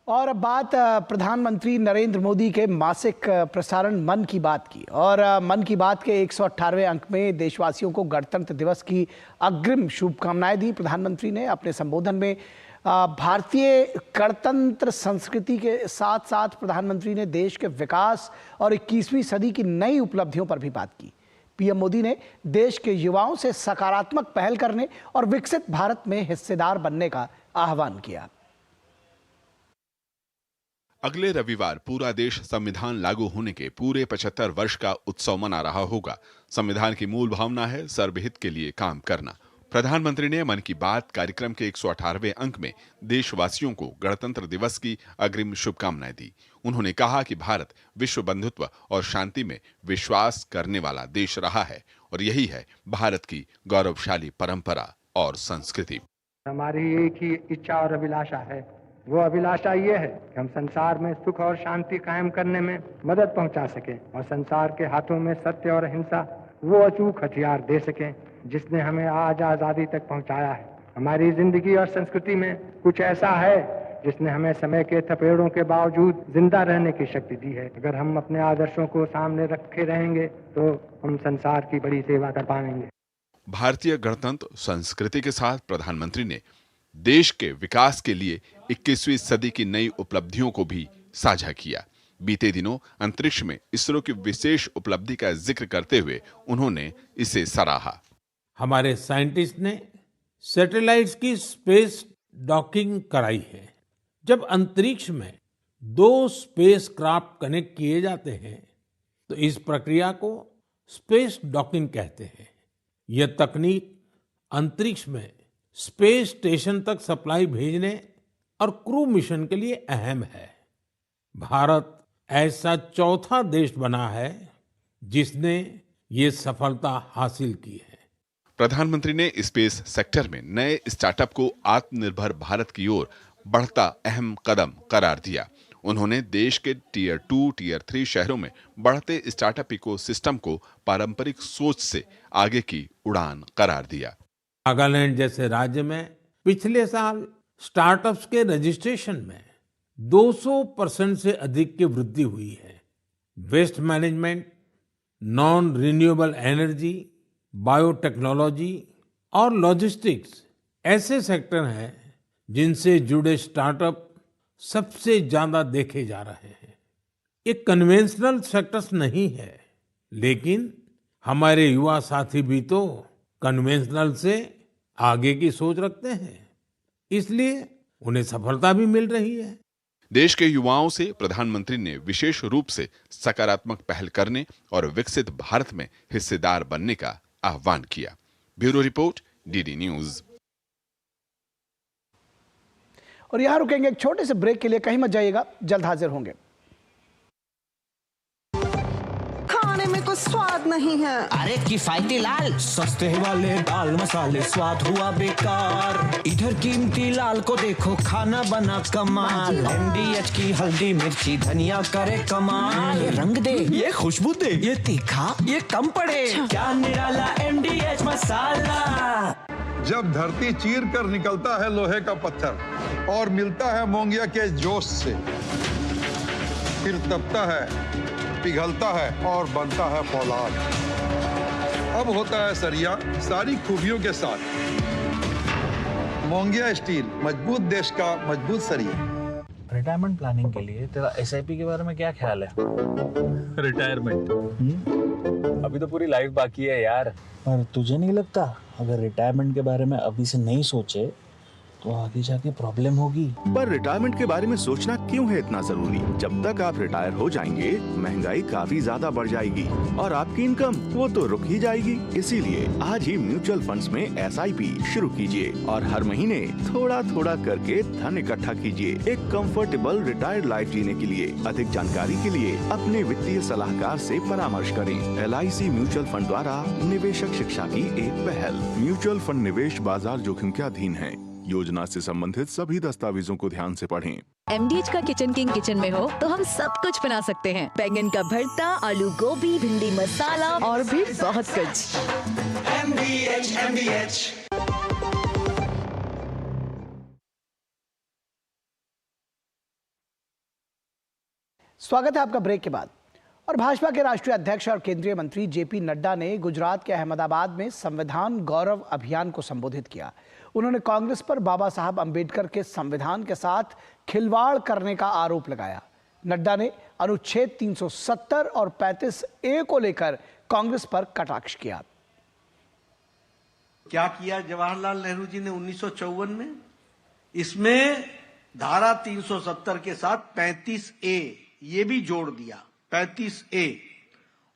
और अब बात प्रधानमंत्री नरेंद्र मोदी के मासिक प्रसारण मन की बात की। और मन की बात के 118वें अंक में देशवासियों को गणतंत्र दिवस की अग्रिम शुभकामनाएं दी। प्रधानमंत्री ने अपने संबोधन में भारतीय गणतंत्र संस्कृति के साथ साथ प्रधानमंत्री ने देश के विकास और 21वीं सदी की नई उपलब्धियों पर भी बात की। पीएम मोदी ने देश के युवाओं से सकारात्मक पहल करने और विकसित भारत में हिस्सेदार बनने का आह्वान किया। अगले रविवार पूरा देश संविधान लागू होने के पूरे 75 वर्ष का उत्सव मना रहा होगा। संविधान की मूल भावना है सर्वहित के लिए काम करना। प्रधानमंत्री ने मन की बात कार्यक्रम के 118वें अंक में देशवासियों को गणतंत्र दिवस की अग्रिम शुभकामनाएं दी। उन्होंने कहा कि भारत विश्व बंधुत्व और शांति में विश्वास करने वाला देश रहा है और यही है भारत की गौरवशाली परंपरा और संस्कृति। हमारी एक ही इच्छा और अभिलाषा है, वो अभिलाषा ये है कि हम संसार में सुख और शांति कायम करने में मदद पहुंचा सकें और संसार के हाथों में सत्य और अहिंसा वो अचूक हथियार दे सकें जिसने हमें आज आज़ादी तक पहुंचाया है। हमारी जिंदगी और संस्कृति में कुछ ऐसा है जिसने हमें समय के थपेड़ों के बावजूद जिंदा रहने की शक्ति दी है। अगर हम अपने आदर्शों को सामने रखे रहेंगे तो हम संसार की बड़ी सेवा कर पाएंगे। भारतीय गणतंत्र संस्कृति के साथ प्रधानमंत्री ने देश के विकास के लिए 21वीं सदी की नई उपलब्धियों को भी साझा किया। बीते दिनों अंतरिक्ष में इसरो की विशेष उपलब्धि का जिक्र करते हुए उन्होंने इसे सराहा। हमारे साइंटिस्ट ने सैटेलाइट्स की स्पेस डॉकिंग कराई है। जब अंतरिक्ष में 2 स्पेस क्राफ्ट कनेक्ट किए जाते हैं तो इस प्रक्रिया को स्पेस डॉकिंग कहते हैं। यह तकनीक अंतरिक्ष में स्पेस स्टेशन तक सप्लाई भेजने और क्रू मिशन के लिए अहम है। भारत ऐसा चौथा देश बना है जिसने ये सफलता हासिल की है। प्रधानमंत्री ने स्पेस सेक्टर में नए स्टार्टअप को आत्मनिर्भर भारत की ओर बढ़ता अहम कदम करार दिया। उन्होंने देश के टियर 2, टियर 3 शहरों में बढ़ते स्टार्टअप इकोसिस्टम को पारंपरिक सोच से आगे की उड़ान करार दिया। नागालैंड जैसे राज्य में पिछले साल स्टार्टअप्स के रजिस्ट्रेशन में 200% से अधिक की वृद्धि हुई है। Waste management, non renewable energy, biotechnology और लॉजिस्टिक्स ऐसे सेक्टर हैं जिनसे जुड़े स्टार्टअप सबसे ज्यादा देखे जा रहे हैं। ये कन्वेंशनल सेक्टर्स नहीं है, लेकिन हमारे युवा साथी भी तो कन्वेंशनल से आगे की सोच रखते हैं, इसलिए उन्हें सफलता भी मिल रही है। देश के युवाओं से प्रधानमंत्री ने विशेष रूप से सकारात्मक पहल करने और विकसित भारत में हिस्सेदार बनने का आह्वान किया। Bureau report, DD news. और यहां रुकेंगे एक छोटे से ब्रेक के लिए, कहीं मत जाइएगा, जल्द हाजिर होंगे। खाने में कुछ स्वाद नहीं है। अरे किफायती लाल सस्ते वाले दाल मसाले स्वाद हुआ बेकार। इधर कीमती लाल को देखो खाना बना कमाल। MDH की हल्दी मिर्ची धनिया करे कमाल। ये रंग दे, ये खुशबू दे, ये तीखा, ये कम पड़े। क्या निराला MDH मसाला। जब धरती चीर कर निकलता है लोहे का पत्थर और मिलता है मोंगिया के जोश से, फिर तपता है, पिघलता है और बनता है फौलाद। अब होता है सरिया सारी खूबियों के साथ। मोंगिया स्टील, मजबूत देश का मजबूत सरिया। रिटायरमेंट प्लानिंग के लिए तेरा एसआईपी के बारे में क्या ख्याल है? रिटायरमेंट अभी तो पूरी लाइफ बाकी है यार। पर तुझे नहीं लगता अगर रिटायरमेंट के बारे में अभी से नहीं सोचे तो आगे जाके प्रॉब्लम होगी? पर रिटायरमेंट के बारे में सोचना क्यों है इतना जरूरी? जब तक आप रिटायर हो जाएंगे महंगाई काफी ज्यादा बढ़ जाएगी और आपकी इनकम वो तो रुक ही जाएगी। इसीलिए आज ही म्यूचुअल फंड्स में एसआईपी शुरू कीजिए और हर महीने थोड़ा थोड़ा करके धन इकट्ठा कीजिए एक कंफर्टेबल रिटायर्ड लाइफ जीने के लिए। अधिक जानकारी के लिए अपने वित्तीय सलाहकार से परामर्श करें। LIC म्यूचुअल फंड द्वारा निवेशक शिक्षा की एक पहल। म्यूचुअल फंड निवेश बाजार जोखिम के अधीन है। योजना से संबंधित सभी दस्तावेजों को ध्यान से पढ़ें। MDH का किचन किंग किचन में हो तो हम सब कुछ बना सकते हैं। बैंगन का भरता, आलू गोभी, भिंडी मसाला और भी बहुत कुछ। MDH। स्वागत है आपका ब्रेक के बाद। और भाजपा के राष्ट्रीय अध्यक्ष और केंद्रीय मंत्री JP नड्डा ने गुजरात के अहमदाबाद में संविधान गौरव अभियान को संबोधित किया। उन्होंने कांग्रेस पर बाबा साहब अंबेडकर के संविधान के साथ खिलवाड़ करने का आरोप लगाया। नड्डा ने अनुच्छेद 370 और 35A को लेकर कांग्रेस पर कटाक्ष किया। क्या किया जवाहरलाल नेहरू जी ने 1954 में? इसमें धारा 370 के साथ 35A ये भी जोड़ दिया। 35A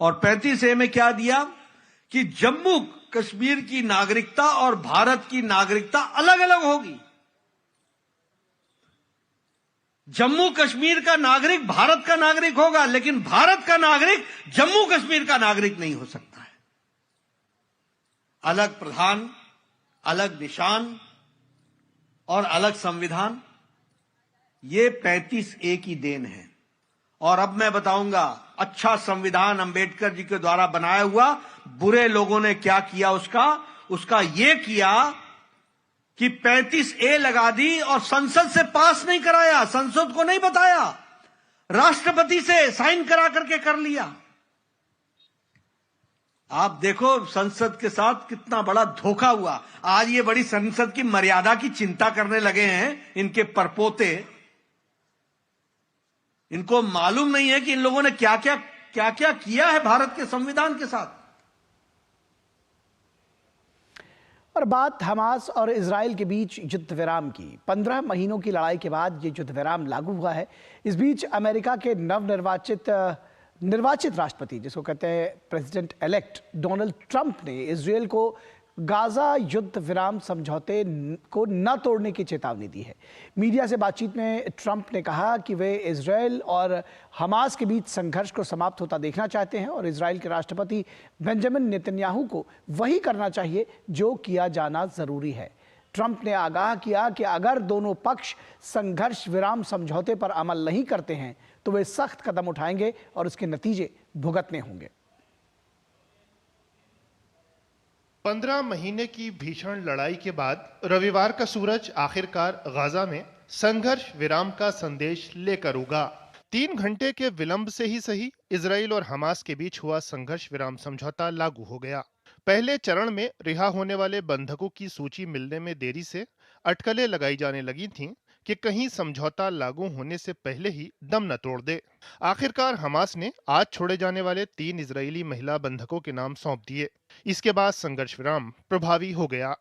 और 35A में क्या दिया कि जम्मू कश्मीर की नागरिकता और भारत की नागरिकता अलग अलग होगी। जम्मू कश्मीर का नागरिक भारत का नागरिक होगा, लेकिन भारत का नागरिक जम्मू कश्मीर का नागरिक नहीं हो सकता है। अलग प्रधान, अलग निशान और अलग संविधान, ये 35A की देन है। और अब मैं बताऊंगा अच्छा संविधान अंबेडकर जी के द्वारा बनाया हुआ, बुरे लोगों ने क्या किया उसका ये किया कि 35A लगा दी और संसद से पास नहीं कराया, संसद को नहीं बताया, राष्ट्रपति से साइन करा करके कर लिया। आप देखो संसद के साथ कितना बड़ा धोखा हुआ। आज ये बड़ी संसद की मर्यादा की चिंता करने लगे हैं इनके परपोते। इनको मालूम नहीं है कि इन लोगों ने क्या क्या किया है भारत के संविधान के साथ। और बात हमास और इजराइल के बीच युद्ध विराम की। 15 महीनों की लड़ाई के बाद ये युद्ध विराम लागू हुआ है। इस बीच अमेरिका के निर्वाचित राष्ट्रपति, जिसको कहते हैं प्रेसिडेंट इलेक्ट, डोनाल्ड ट्रंप ने इजराइल को गाजा युद्ध विराम समझौते को न तोड़ने की चेतावनी दी है। मीडिया से बातचीत में ट्रंप ने कहा कि वे इजराइल और हमास के बीच संघर्ष को समाप्त होता देखना चाहते हैं और इजराइल के राष्ट्रपति बेंजामिन नेतन्याहू को वही करना चाहिए जो किया जाना जरूरी है। ट्रंप ने आगाह किया कि अगर दोनों पक्ष संघर्ष विराम समझौते पर अमल नहीं करते हैं तो वे सख्त कदम उठाएंगे और उसके नतीजे भुगतने होंगे। 15 महीने की भीषण लड़ाई के बाद रविवार का सूरज आखिरकार गाजा में संघर्ष विराम का संदेश लेकर उगा। 3 घंटे के विलंब से ही सही, इजराइल और हमास के बीच हुआ संघर्ष विराम समझौता लागू हो गया। पहले चरण में रिहा होने वाले बंधकों की सूची मिलने में देरी से अटकलें लगाई जाने लगी थीं कि कहीं समझौता लागू होने से पहले ही दम न तोड़ दे। आखिरकार हमास ने आज छोड़े जाने वाले 3 इजरायली महिला बंधकों के नाम सौंप दिए। इसके बाद संघर्ष विराम प्रभावी हो गया।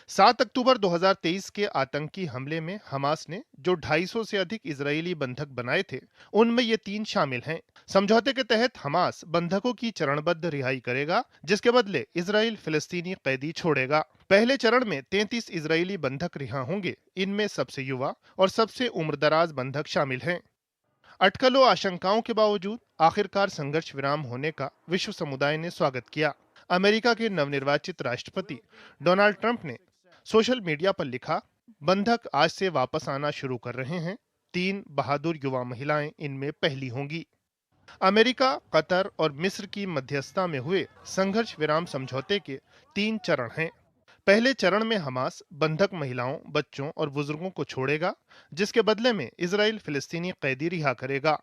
7 अक्टूबर 2023 के आतंकी हमले में हमास ने जो 250 से अधिक इजरायली बंधक बनाए थे, उनमें ये 3 शामिल हैं। समझौते के तहत हमास बंधकों की चरणबद्ध रिहाई करेगा, जिसके बदले इजराइल फिलिस्तीनी कैदी छोड़ेगा। पहले चरण में 33 इजरायली बंधक रिहा होंगे। इनमें सबसे युवा और सबसे उम्रदराज बंधक शामिल हैं। अटकलों आशंकाओं के बावजूद आखिरकार संघर्ष विराम होने का विश्व समुदाय ने स्वागत किया। अमेरिका के नवनिर्वाचित राष्ट्रपति डोनाल्ड ट्रंप ने सोशल मीडिया पर लिखा, बंधक आज से वापस आना शुरू कर रहे हैं। 3 बहादुर युवा महिलाएं इनमें पहली होंगी। अमेरिका, कतर और मिस्र की मध्यस्थता में हुए संघर्ष विराम समझौते के 3 चरण हैं। पहले चरण में हमास बंधक महिलाओं, बच्चों और बुजुर्गों को छोड़ेगा, जिसके बदले में इजराइल फिलिस्तीनी कैदी रिहा करेगा।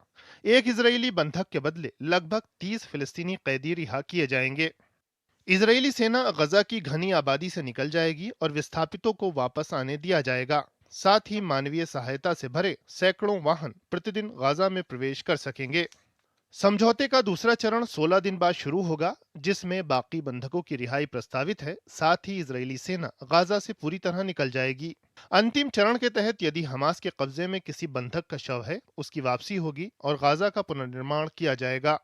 एक इजरायली बंधक के बदले लगभग 30 फिलिस्तीनी कैदी रिहा किए जाएंगे। इजरायली सेना गजा की घनी आबादी से निकल जाएगी और विस्थापितों को वापस आने दिया जाएगा। साथ ही मानवीय सहायता से भरे सैकड़ों वाहन प्रतिदिन गाजा में प्रवेश कर सकेंगे। समझौते का दूसरा चरण 16 दिन बाद शुरू होगा, जिसमें बाकी बंधकों की रिहाई प्रस्तावित है। साथ ही इजरायली सेना गाजा से पूरी तरह निकल जाएगी। अंतिम चरण के तहत यदि हमास के कब्जे में किसी बंधक का शव है, उसकी वापसी होगी और गाजा का पुनर्निर्माण किया जाएगा।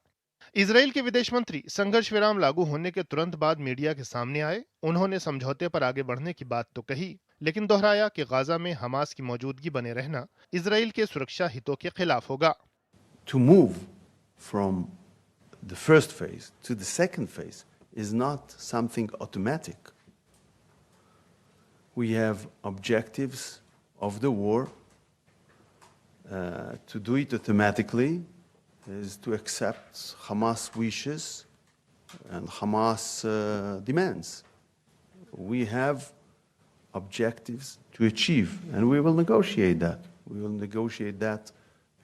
इजराइल के विदेश मंत्री संघर्ष विराम लागू होने के तुरंत बाद मीडिया के सामने आए। उन्होंने समझौते पर आगे बढ़ने की बात तो कही, लेकिन दोहराया कि गाजा में हमास की मौजूदगी बने रहना इजराइल के सुरक्षा हितों के खिलाफ होगा। To move from the first phase to the second phase is not something automatic. We have objectives of the war. To do it automatically is to accept Hamas wishes and Hamas demands. We have objectives to achieve, and we will negotiate that. We will negotiate that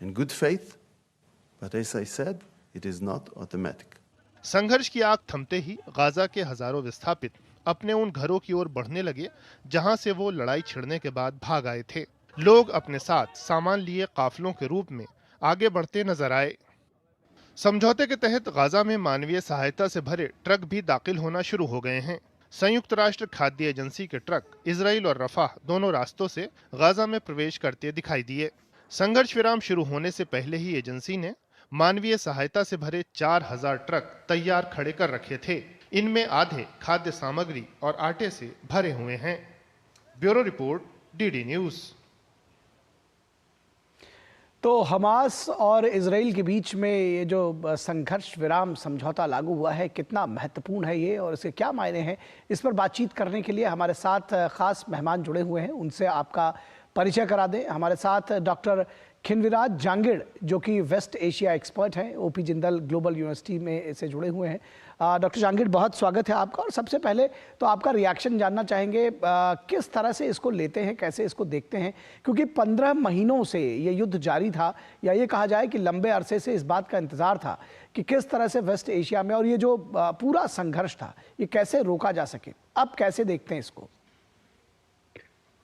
in good faith, but as I said, it is not automatic. संघर्ष की आग थमते ही Gaza के हजारों विस्थापित अपने उन घरों की ओर बढ़ने लगे जहां से वो लड़ाई छिड़ने के बाद भाग आए थे। लोग अपने साथ सामान लिए काफिलों के रूप में आगे बढ़ते नजर आए। समझौते के तहत गाजा में मानवीय सहायता से भरे ट्रक भी दाखिल होना शुरू हो गए हैं। संयुक्त राष्ट्र खाद्य एजेंसी के ट्रक इजराइल और रफाह दोनों रास्तों से गाजा में प्रवेश करते दिखाई दिए। संघर्ष विराम शुरू होने से पहले ही एजेंसी ने मानवीय सहायता से भरे 4000 ट्रक तैयार खड़े कर रखे थे। इनमें आधे खाद्य सामग्री और आटे से भरे हुए हैं। Bureau report, DD news. तो हमास और इजराइल के बीच में ये जो संघर्ष विराम समझौता लागू हुआ है, कितना महत्वपूर्ण है ये और इसके क्या मायने हैं, इस पर बातचीत करने के लिए हमारे साथ खास मेहमान जुड़े हुए हैं। उनसे आपका परिचय करा दें। हमारे साथ डॉक्टर खिनविराज जांगिड़, जो कि वेस्ट एशिया एक्सपर्ट हैं, ओपी जिंदल ग्लोबल यूनिवर्सिटी में से जुड़े हुए हैं। डॉक्टर जांगिड़, बहुत स्वागत है आपका। और सबसे पहले तो आपका रिएक्शन जानना चाहेंगे, किस तरह से इसको लेते हैं, कैसे इसको देखते हैं, क्योंकि 15 महीनों से ये युद्ध जारी था, या ये कहा जाए कि लंबे अरसे से इस बात का इंतजार था कि किस तरह से वेस्ट एशिया में और ये जो पूरा संघर्ष था, ये कैसे रोका जा सके। अब कैसे देखते हैं इसको?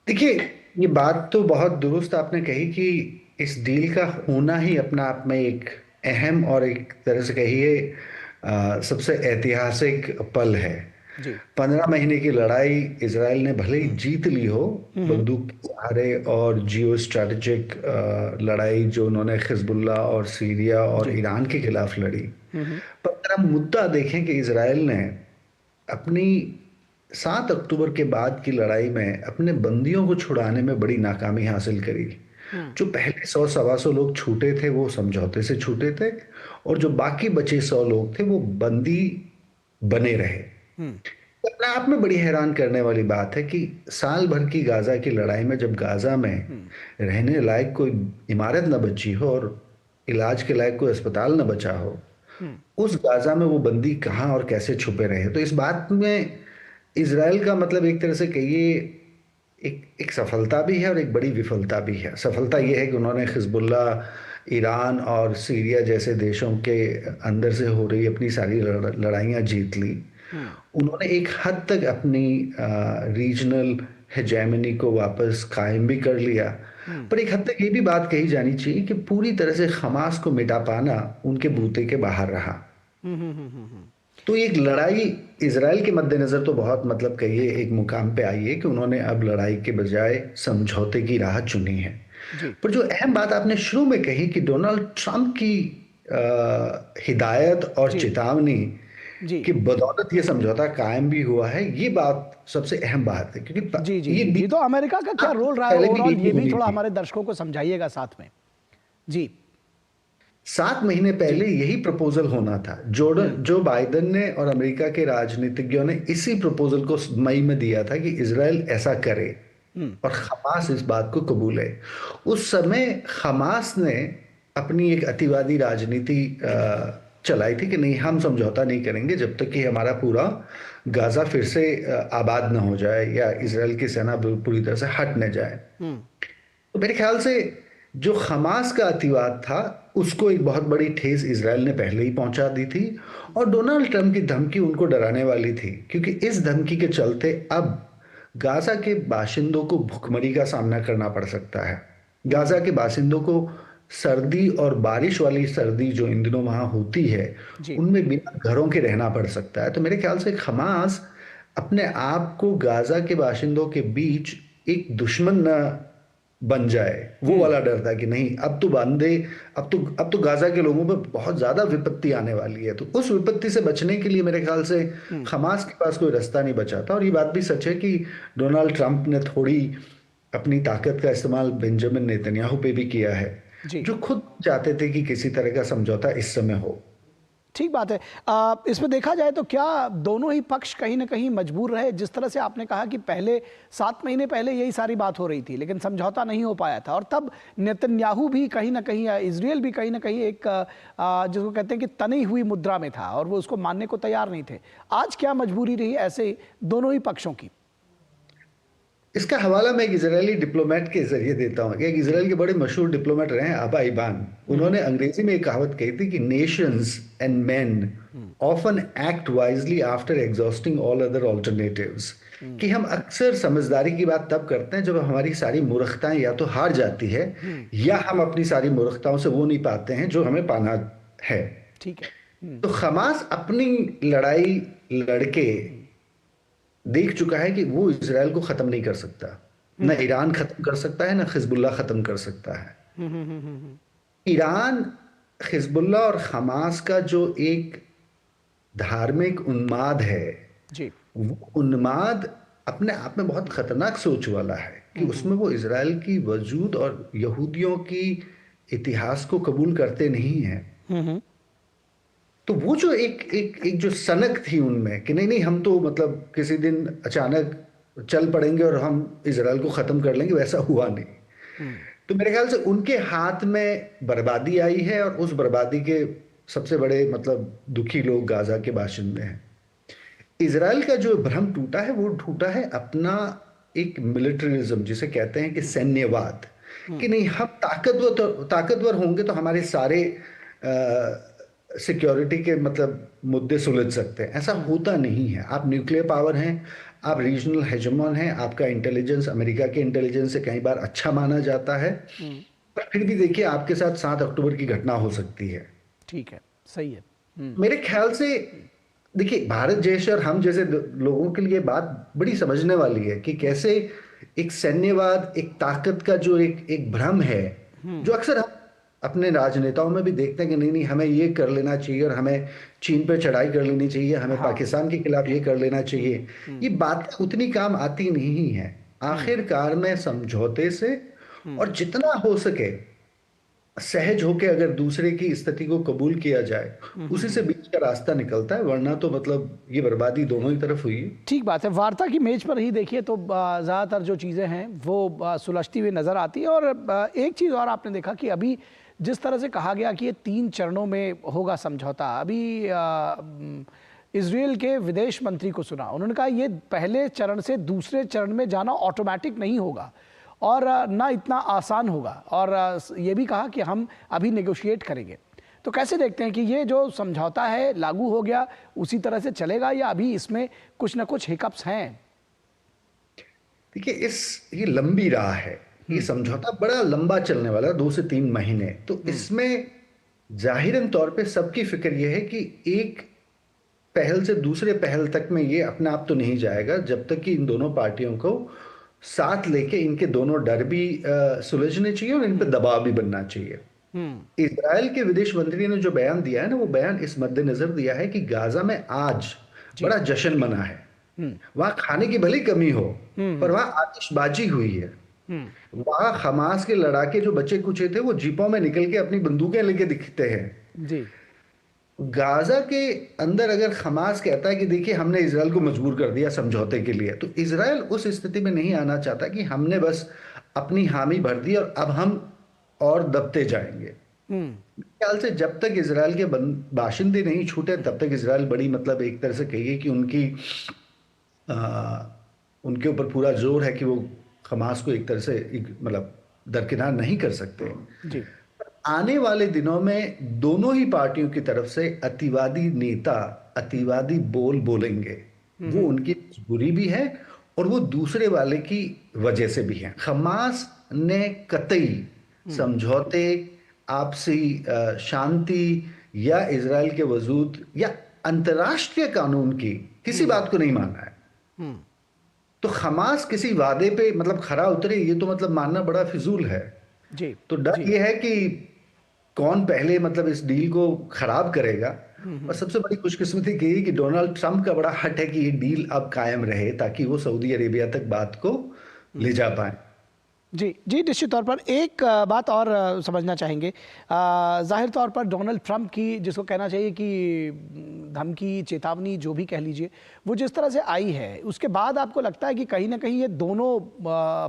देखिए, ये बात तो बहुत दुरुस्त आपने कही कि इस डील का होना ही अपना आप में एक अहम और एक तरह से कहिए सबसे ऐतिहासिक पल है। 15 महीने की लड़ाई इजराइल ने भले ही जीत ली हो, बंदूक के सहारे और जियो स्ट्रेटेजिक लड़ाई जो उन्होंने हिजबुल्लाह और सीरिया और ईरान के खिलाफ लड़ी, पर अगर हम मुद्दा देखें कि इजराइल ने अपनी 7 अक्टूबर के बाद की लड़ाई में अपने बंदियों को छुड़ाने में बड़ी नाकामी हासिल करी। जो पहले 100-125 लोग छूटे थे वो समझौते से छूटे थे, और जो बाकी बचे 100 लोग थे वो बंदी बने रहे। अपने आप में बड़ी हैरान करने वाली बात है कि साल भर की गाजा की लड़ाई में जब गाजा में रहने लायक कोई इमारत न बची हो और इलाज के लायक कोई अस्पताल न बचा हो, उस गाजा में वो बंदी कहाँ और कैसे छुपे रहे। तो इस बात में इजराइल का मतलब एक तरह से कहिए एक सफलता भी है और एक बड़ी विफलता भी है। सफलता यह है कि उन्होंने हिजबुल्लाह, ईरान और सीरिया जैसे देशों के अंदर से हो रही अपनी सारी लड़ाइयाँ जीत ली। उन्होंने एक हद तक अपनी रीजनल हेजेमनी को वापस कायम भी कर लिया, पर एक हद तक ये भी बात कही जानी चाहिए कि पूरी तरह से हमास को मिटा पाना उनके बूते के बाहर रहा। तो एक लड़ाई इजराइल के मद्देनजर तो बहुत मतलब कहिए एक मुकाम पे आई है कि उन्होंने अब लड़ाई के बजाय समझौते की राह चुनी है। पर जो अहम बात आपने शुरू में कही कि डोनाल्ड ट्रंप की हिदायत और चेतावनी की बदौलत ये समझौता कायम भी हुआ है, ये बात सबसे अहम बात है। क्योंकि ये तो अमेरिका का क्या रोल रहा है ओवरऑल, ये भी थोड़ा हमारे दर्शकों को समझाइएगा साथ में। जी, 7 महीने पहले यही प्रपोजल होना था। जो बाइडेन ने और अमेरिका के राजनीतिज्ञों ने इसी प्रपोजल को मई में दिया था कि इजराइल ऐसा करे और हमास इस बात को कबूले। उस समय हमास ने अपनी एक अतिवादी राजनीति चलाई थी कि नहीं, हम समझौता नहीं करेंगे जब तक कि हमारा पूरा गाजा फिर से आबाद ना हो जाए या इजराइल की सेना पूरी तरह से हट न जाए। तो मेरे ख्याल से जो हमास का अतिवाद था उसको एक बहुत बड़ी ठेस इजराइल ने पहले ही पहुंचा दी थी और डोनाल्ड ट्रंप की धमकी उनको डराने वाली थी, क्योंकि इस धमकी के चलते अब गाजा के बाशिंदों को भुखमरी का सामना करना पड़ सकता है। गाजा के बाशिंदों को सर्दी और बारिश वाली सर्दी जो इन दिनों वहां होती है उनमें बिना घरों के रहना पड़ सकता है। तो मेरे ख्याल से हमास अपने आप को गाजा के बाशिंदों के बीच एक दुश्मन न बन जाए, वो वाला डर था कि नहीं अब तो बांधे, अब तो गाजा के लोगों पे बहुत ज्यादा विपत्ति आने वाली है। तो उस विपत्ति से बचने के लिए मेरे ख्याल से हमास के पास कोई रास्ता नहीं बचा था। और ये बात भी सच है कि डोनाल्ड ट्रंप ने थोड़ी अपनी ताकत का इस्तेमाल बेंजामिन नेतन्याहू पे भी किया है, जो खुद चाहते थे कि किसी तरह का समझौता इस समय हो। ठीक बात है। इसमें देखा जाए तो क्या दोनों ही पक्ष कहीं ना कहीं मजबूर रहे? जिस तरह से आपने कहा कि पहले 7 महीने पहले यही सारी बात हो रही थी लेकिन समझौता नहीं हो पाया था, और तब नेतन्याहू भी कहीं ना कहीं, इजराइल भी कहीं ना कहीं एक जिसको कहते हैं कि तनी हुई मुद्रा में था और वो उसको मानने को तैयार नहीं थे। आज क्या मजबूरी रही ऐसे दोनों ही पक्षों की? इसका हवाला मैं एक इजरायली डिप्लोमेट के जरिए देता हूँ। एक इजराइल के बड़े मशहूर डिप्लोमेट रहे हैं आबा इबान। उन्होंने अंग्रेजी में एक कहावत कही थी कि Nations and main often act wisely after exhausting all other alternatives, कि हम अक्सर समझदारी की बात तब करते हैं जब हमारी सारी मूर्खताएं या तो हार जाती है या हम अपनी सारी मूर्खताओं से वो नहीं पाते हैं जो हमें पाना है। ठीक है। तो हमास अपनी लड़ाई लड़के देख चुका है कि वो इजराइल को खत्म नहीं कर सकता, ना ईरान खत्म कर सकता है, ना हिजबुल्ला खत्म कर सकता है। ईरान, हिजबुल्ला और हमास का जो एक धार्मिक उन्माद है जी, वो उन्माद अपने आप में बहुत खतरनाक सोच वाला है कि उसमें वो इजराइल की वजूद और यहूदियों की इतिहास को कबूल करते नहीं हैं। तो वो जो एक जो सनक थी उनमें कि नहीं हम तो मतलब किसी दिन अचानक चल पड़ेंगे और हम इजराइल को खत्म कर लेंगे, वैसा हुआ नहीं। तो मेरे ख्याल से उनके हाथ में बर्बादी आई है और उस बर्बादी के सबसे बड़े मतलब दुखी लोग गाजा के बाशिंदे हैं। इजराइल का जो भ्रम टूटा है वो टूटा है अपना एक मिलिट्रिज्म जिसे कहते हैं कि सैन्यवाद, कि नहीं हम ताकतवर होंगे तो हमारे सारे सिक्योरिटी के मतलब मुद्दे सुलझ सकते हैं। ऐसा होता नहीं है। आप न्यूक्लियर पावर हैं, आप रीजनल हेजेमॉन हैं, आपका इंटेलिजेंस अमेरिका के इंटेलिजेंस से कई बार अच्छा माना जाता है, पर फिर भी देखिए आपके साथ 7 अक्टूबर की घटना हो सकती है। ठीक है, सही है। मेरे ख्याल से देखिए भारत जैसे और हम जैसे लोगों के लिए बात बड़ी समझने वाली है कि कैसे एक सैन्यवाद, एक ताकत का जो एक भ्रम है जो अक्सर हम अपने राजनेताओं में भी देखते हैं कि नहीं हमें ये कर लेना चाहिए और हमें चीन पर चढ़ाई कर लेनी चाहिए, हमें पाकिस्तान के खिलाफ ये कर लेना चाहिए। ये बात उतनी काम आती नहीं है। आखिरकार में समझौते से और जितना हो सके सहज होके अगर दूसरे की स्थिति को कबूल किया जाए उसी से बीच का रास्ता निकलता है, वरना तो मतलब ये बर्बादी दोनों ही तरफ हुई है। ठीक बात है। वार्ता की मेज पर ही देखिए तो ज़्यादातर जो चीज़ें हैं वो सुलझती हुई नज़र आती है। और एक चीज़ और आपने देखा कि अभी जिस तरह से कहा गया कि ये 3 चरणों में होगा समझौता, अभी इजराइल के विदेश मंत्री को सुना, उन्होंने कहा ये पहले चरण से दूसरे चरण में जाना ऑटोमेटिक नहीं होगा और ना इतना आसान होगा, और ये भी कहा कि हम अभी नेगोशिएट करेंगे। तो कैसे देखते हैं कि ये जो समझौता है लागू हो गया उसी तरह से चलेगा या अभी इसमें कुछ ना कुछ हिकअप्स हैं? देखिए ये लंबी राह है, ये समझौता बड़ा लंबा चलने वाला, 2 से 3 महीने। तो इसमें जाहिरन तौर पे सबकी फिक्र ये है कि एक पहल से दूसरे पहल तक में ये अपने आप तो नहीं जाएगा जब तक कि इन दोनों पार्टियों को साथ लेके इनके दोनों डर भी सुलझने चाहिए और इन पर दबाव भी बनना चाहिए। इजराइल के विदेश मंत्री ने जो बयान दिया है ना, वो बयान इस मद्देनजर दिया है कि गाजा में आज बड़ा जश्न मना है। वहां खाने की भली कमी हो पर वहां आतिशबाजी हुई है। वहां हमास के लड़ाके जो बचे कुचे थे वो जीपों में निकल के अपनी बंदूकें लेके दिखते हैं। जी। गाजा के अंदर अगर हमास कहता है कि देखिए हमने इजराइल को मजबूर कर दिया समझौते के लिए, तो इजराइल उस स्थिति में नहीं आना चाहता कि हमने बस अपनी हामी भर दी और अब हम और दबते जाएंगे। ख्याल से जब तक इजराइल के बाशिंदे नहीं छूटे तब तक इजराइल बड़ी मतलब एक तरह से कहिए कि उनके ऊपर पूरा जोर है कि वो हमास को एक तरह से मतलब दरकिनार नहीं कर सकते। जी। आने वाले दिनों में दोनों ही पार्टियों की तरफ से अतिवादी नेता अतिवादी बोल बोलेंगे। वो उनकी मजबूरी भी है और वो दूसरे वाले की वजह से भी है। हमास ने कतई समझौते, आपसी शांति या इजराइल के वजूद या अंतर्राष्ट्रीय कानून की किसी बात को नहीं माना है। तो हमास किसी वादे पे मतलब खरा उतरे, ये तो मतलब मानना बड़ा फिजूल है। जी। तो डर ये है कि कौन पहले मतलब इस डील को खराब करेगा। और सबसे बड़ी खुशकिस्मती यही कि डोनाल्ड ट्रंप का बड़ा हट है कि ये डील अब कायम रहे ताकि वो सऊदी अरेबिया तक बात को ले जा पाए। जी जी, निश्चित तौर पर एक बात और समझना चाहेंगे। जाहिर तौर पर डोनाल्ड ट्रंप की, जिसको कहना चाहिए कि धमकी, चेतावनी, जो भी कह लीजिए, वो जिस तरह से आई है, उसके बाद आपको लगता है कि कहीं ना कहीं ये दोनों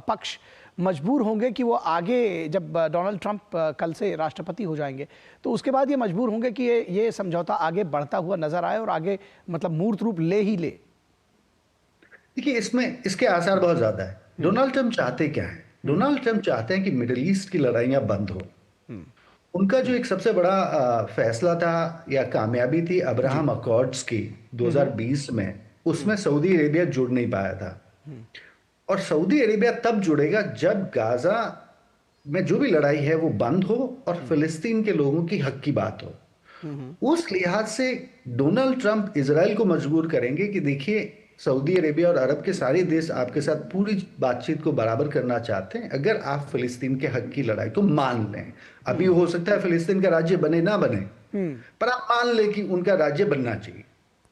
पक्ष मजबूर होंगे कि वो आगे, जब डोनाल्ड ट्रंप कल से राष्ट्रपति हो जाएंगे तो उसके बाद ये मजबूर होंगे कि ये समझौता आगे बढ़ता हुआ नजर आए और आगे मतलब मूर्त रूप ले ही ले? देखिए, इसके आसार बहुत ज्यादा है। डोनाल्ड ट्रंप चाहते क्या है? डोनाल्ड ट्रंप चाहते हैं कि मिडिल ईस्ट की लड़ाइयां बंद हो। उनका जो एक सबसे बड़ा फैसला था या कामयाबी थी अब्राहम अकॉर्ड्स की 2020 में, उसमें सऊदी अरेबिया जुड़ नहीं पाया था। और सऊदी अरेबिया तब जुड़ेगा जब गाजा में जो भी लड़ाई है वो बंद हो और फिलिस्तीन के लोगों की हक की बात हो। उस लिहाज से डोनाल्ड ट्रंप इजराइल को मजबूर करेंगे कि देखिए, सऊदी अरेबिया और अरब के सारे देश आपके साथ पूरी बातचीत को बराबर करना चाहते हैं अगर आप फिलिस्तीन के हक की लड़ाई को मान लें। अभी हो सकता है फिलिस्तीन का राज्य बने ना बने, पर आप मान लें कि उनका राज्य बनना चाहिए।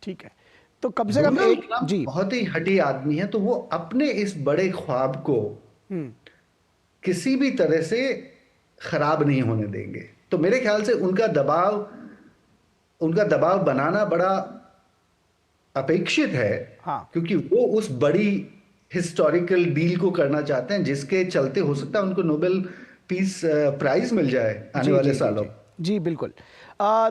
ठीक है, तो कम से कम एक बहुत ही हठी आदमी है, तो वो अपने इस बड़े ख्वाब को किसी भी तरह से खराब नहीं होने देंगे। तो मेरे ख्याल से उनका दबाव बनाना बड़ा अपेक्षित है। हाँ। क्योंकि वो उस बड़ी हिस्टोरिकल डील को करना चाहते हैं जिसके चलते हो सकता है उनको नोबेल पीस प्राइज मिल जाए आने वाले सालों। जी बिल्कुल।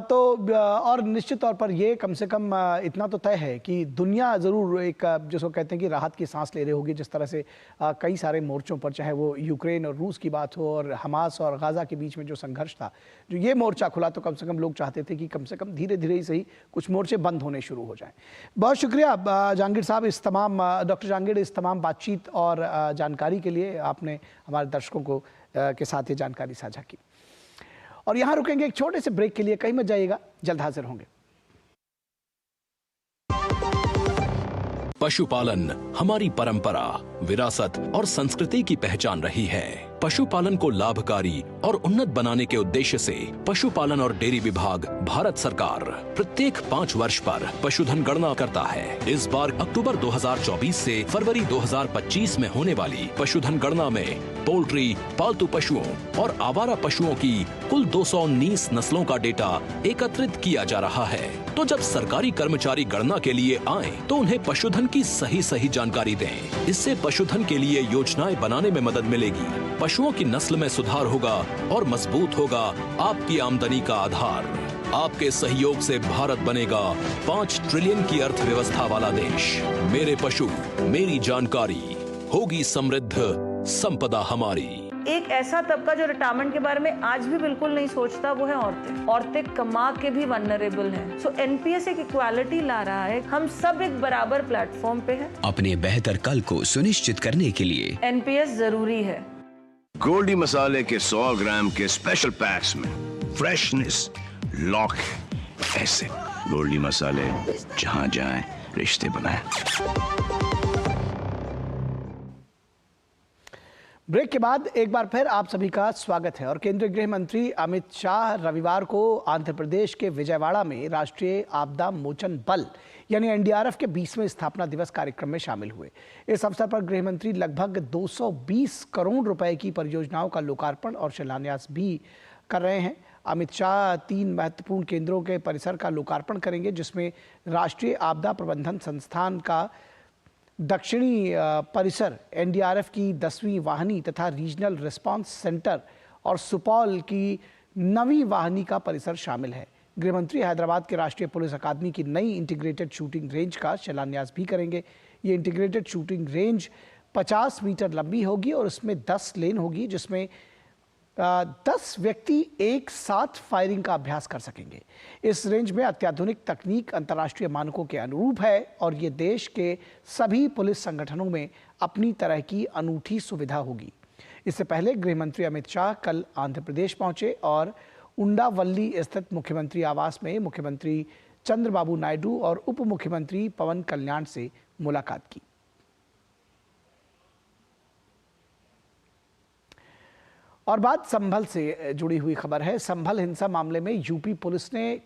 तो और निश्चित तौर पर ये कम से कम इतना तो तय है कि दुनिया ज़रूर एक, जिसको कहते हैं कि राहत की सांस ले रही होगी, जिस तरह से कई सारे मोर्चों पर, चाहे वो यूक्रेन और रूस की बात हो और हमास और गाज़ा के बीच में जो संघर्ष था, जो ये मोर्चा खुला, तो कम से कम लोग चाहते थे कि कम से कम धीरे धीरे ही सही कुछ मोर्चे बंद होने शुरू हो जाएं। बहुत शुक्रिया जहांगीर साहब, डॉक्टर जहांगीर, इस तमाम बातचीत और जानकारी के लिए। आपने हमारे दर्शकों को के साथ ये जानकारी साझा की। और यहां रुकेंगे एक छोटे से ब्रेक के लिए, कहीं मत जाइएगा, जल्द हाजिर होंगे। पशुपालन हमारी परंपरा, विरासत और संस्कृति की पहचान रही है। पशुपालन को लाभकारी और उन्नत बनाने के उद्देश्य से पशुपालन और डेयरी विभाग, भारत सरकार प्रत्येक 5 वर्ष पर पशुधन गणना करता है। इस बार अक्टूबर 2024 से फरवरी 2025 में होने वाली पशुधन गणना में पोल्ट्री, पालतू पशुओं और आवारा पशुओं की कुल 219 नस्लों का डेटा एकत्रित किया जा रहा है। तो जब सरकारी कर्मचारी गणना के लिए आए तो उन्हें पशुधन की सही जानकारी दें। इससे पशुधन के लिए योजनाएं बनाने में मदद मिलेगी। पशुओं की नस्ल में सुधार होगा और मजबूत होगा आपकी आमदनी का आधार। आपके सहयोग से भारत बनेगा 5 ट्रिलियन की अर्थव्यवस्था वाला देश। मेरे पशु, मेरी जानकारी, होगी समृद्ध संपदा हमारी। एक ऐसा तबका जो रिटायरमेंट के बारे में आज भी बिल्कुल नहीं सोचता, वो है औरतें। औरतें कमा के भी वल्नरेबल हैं। सो एनपीएस एक इक्वालिटी ला रहा है। हम सब एक बराबर प्लेटफॉर्म पे हैं। अपने बेहतर कल को सुनिश्चित करने के लिए एनपीएस जरूरी है। गोल्डी मसाले के 100 ग्राम के स्पेशल पैक्स में फ्रेशनेस लॉक है। ऐसे गोल्डी मसाले, जहां जाएं रिश्ते बनाएं। ब्रेक के बाद एक बार फिर आप सभी का स्वागत है। और केंद्रीय गृह मंत्री अमित शाह रविवार को आंध्र प्रदेश के विजयवाड़ा में राष्ट्रीय आपदा मोचन बल यानी एनडीआरएफ के 20वें स्थापना दिवस कार्यक्रम में शामिल हुए। इस अवसर पर गृह मंत्री लगभग 220 करोड़ रुपए की परियोजनाओं का लोकार्पण और शिलान्यास भी कर रहे हैं। अमित शाह 3 महत्वपूर्ण केंद्रों के परिसर का लोकार्पण करेंगे, जिसमें राष्ट्रीय आपदा प्रबंधन संस्थान का दक्षिणी परिसर, एनडीआरएफ की 10वीं वाहिनी तथा रीजनल रिस्पांस सेंटर और सुपौल की 9वीं वाहिनी का परिसर शामिल है। गृहमंत्री हैदराबाद के राष्ट्रीय पुलिस अकादमी की नई इंटीग्रेटेड शूटिंग रेंज का शिलान्यास भी करेंगे। ये इंटीग्रेटेड शूटिंग रेंज 50 मीटर लंबी होगी और इसमें 10 लेन होगी, जिसमें 10 व्यक्ति एक साथ फायरिंग का अभ्यास कर सकेंगे। इस रेंज में अत्याधुनिक तकनीक अंतर्राष्ट्रीय मानकों के अनुरूप है और ये देश के सभी पुलिस संगठनों में अपनी तरह की अनूठी सुविधा होगी। इससे पहले गृह मंत्री अमित शाह कल आंध्र प्रदेश पहुंचे और उंडावल्ली स्थित मुख्यमंत्री आवास में मुख्यमंत्री चंद्रबाबू नायडू और उप मुख्यमंत्री पवन कल्याण से मुलाकात की। और बात संभल से जुड़ी हुई खबर है। संभल हिंसा मामले में यूपी पुलिस ने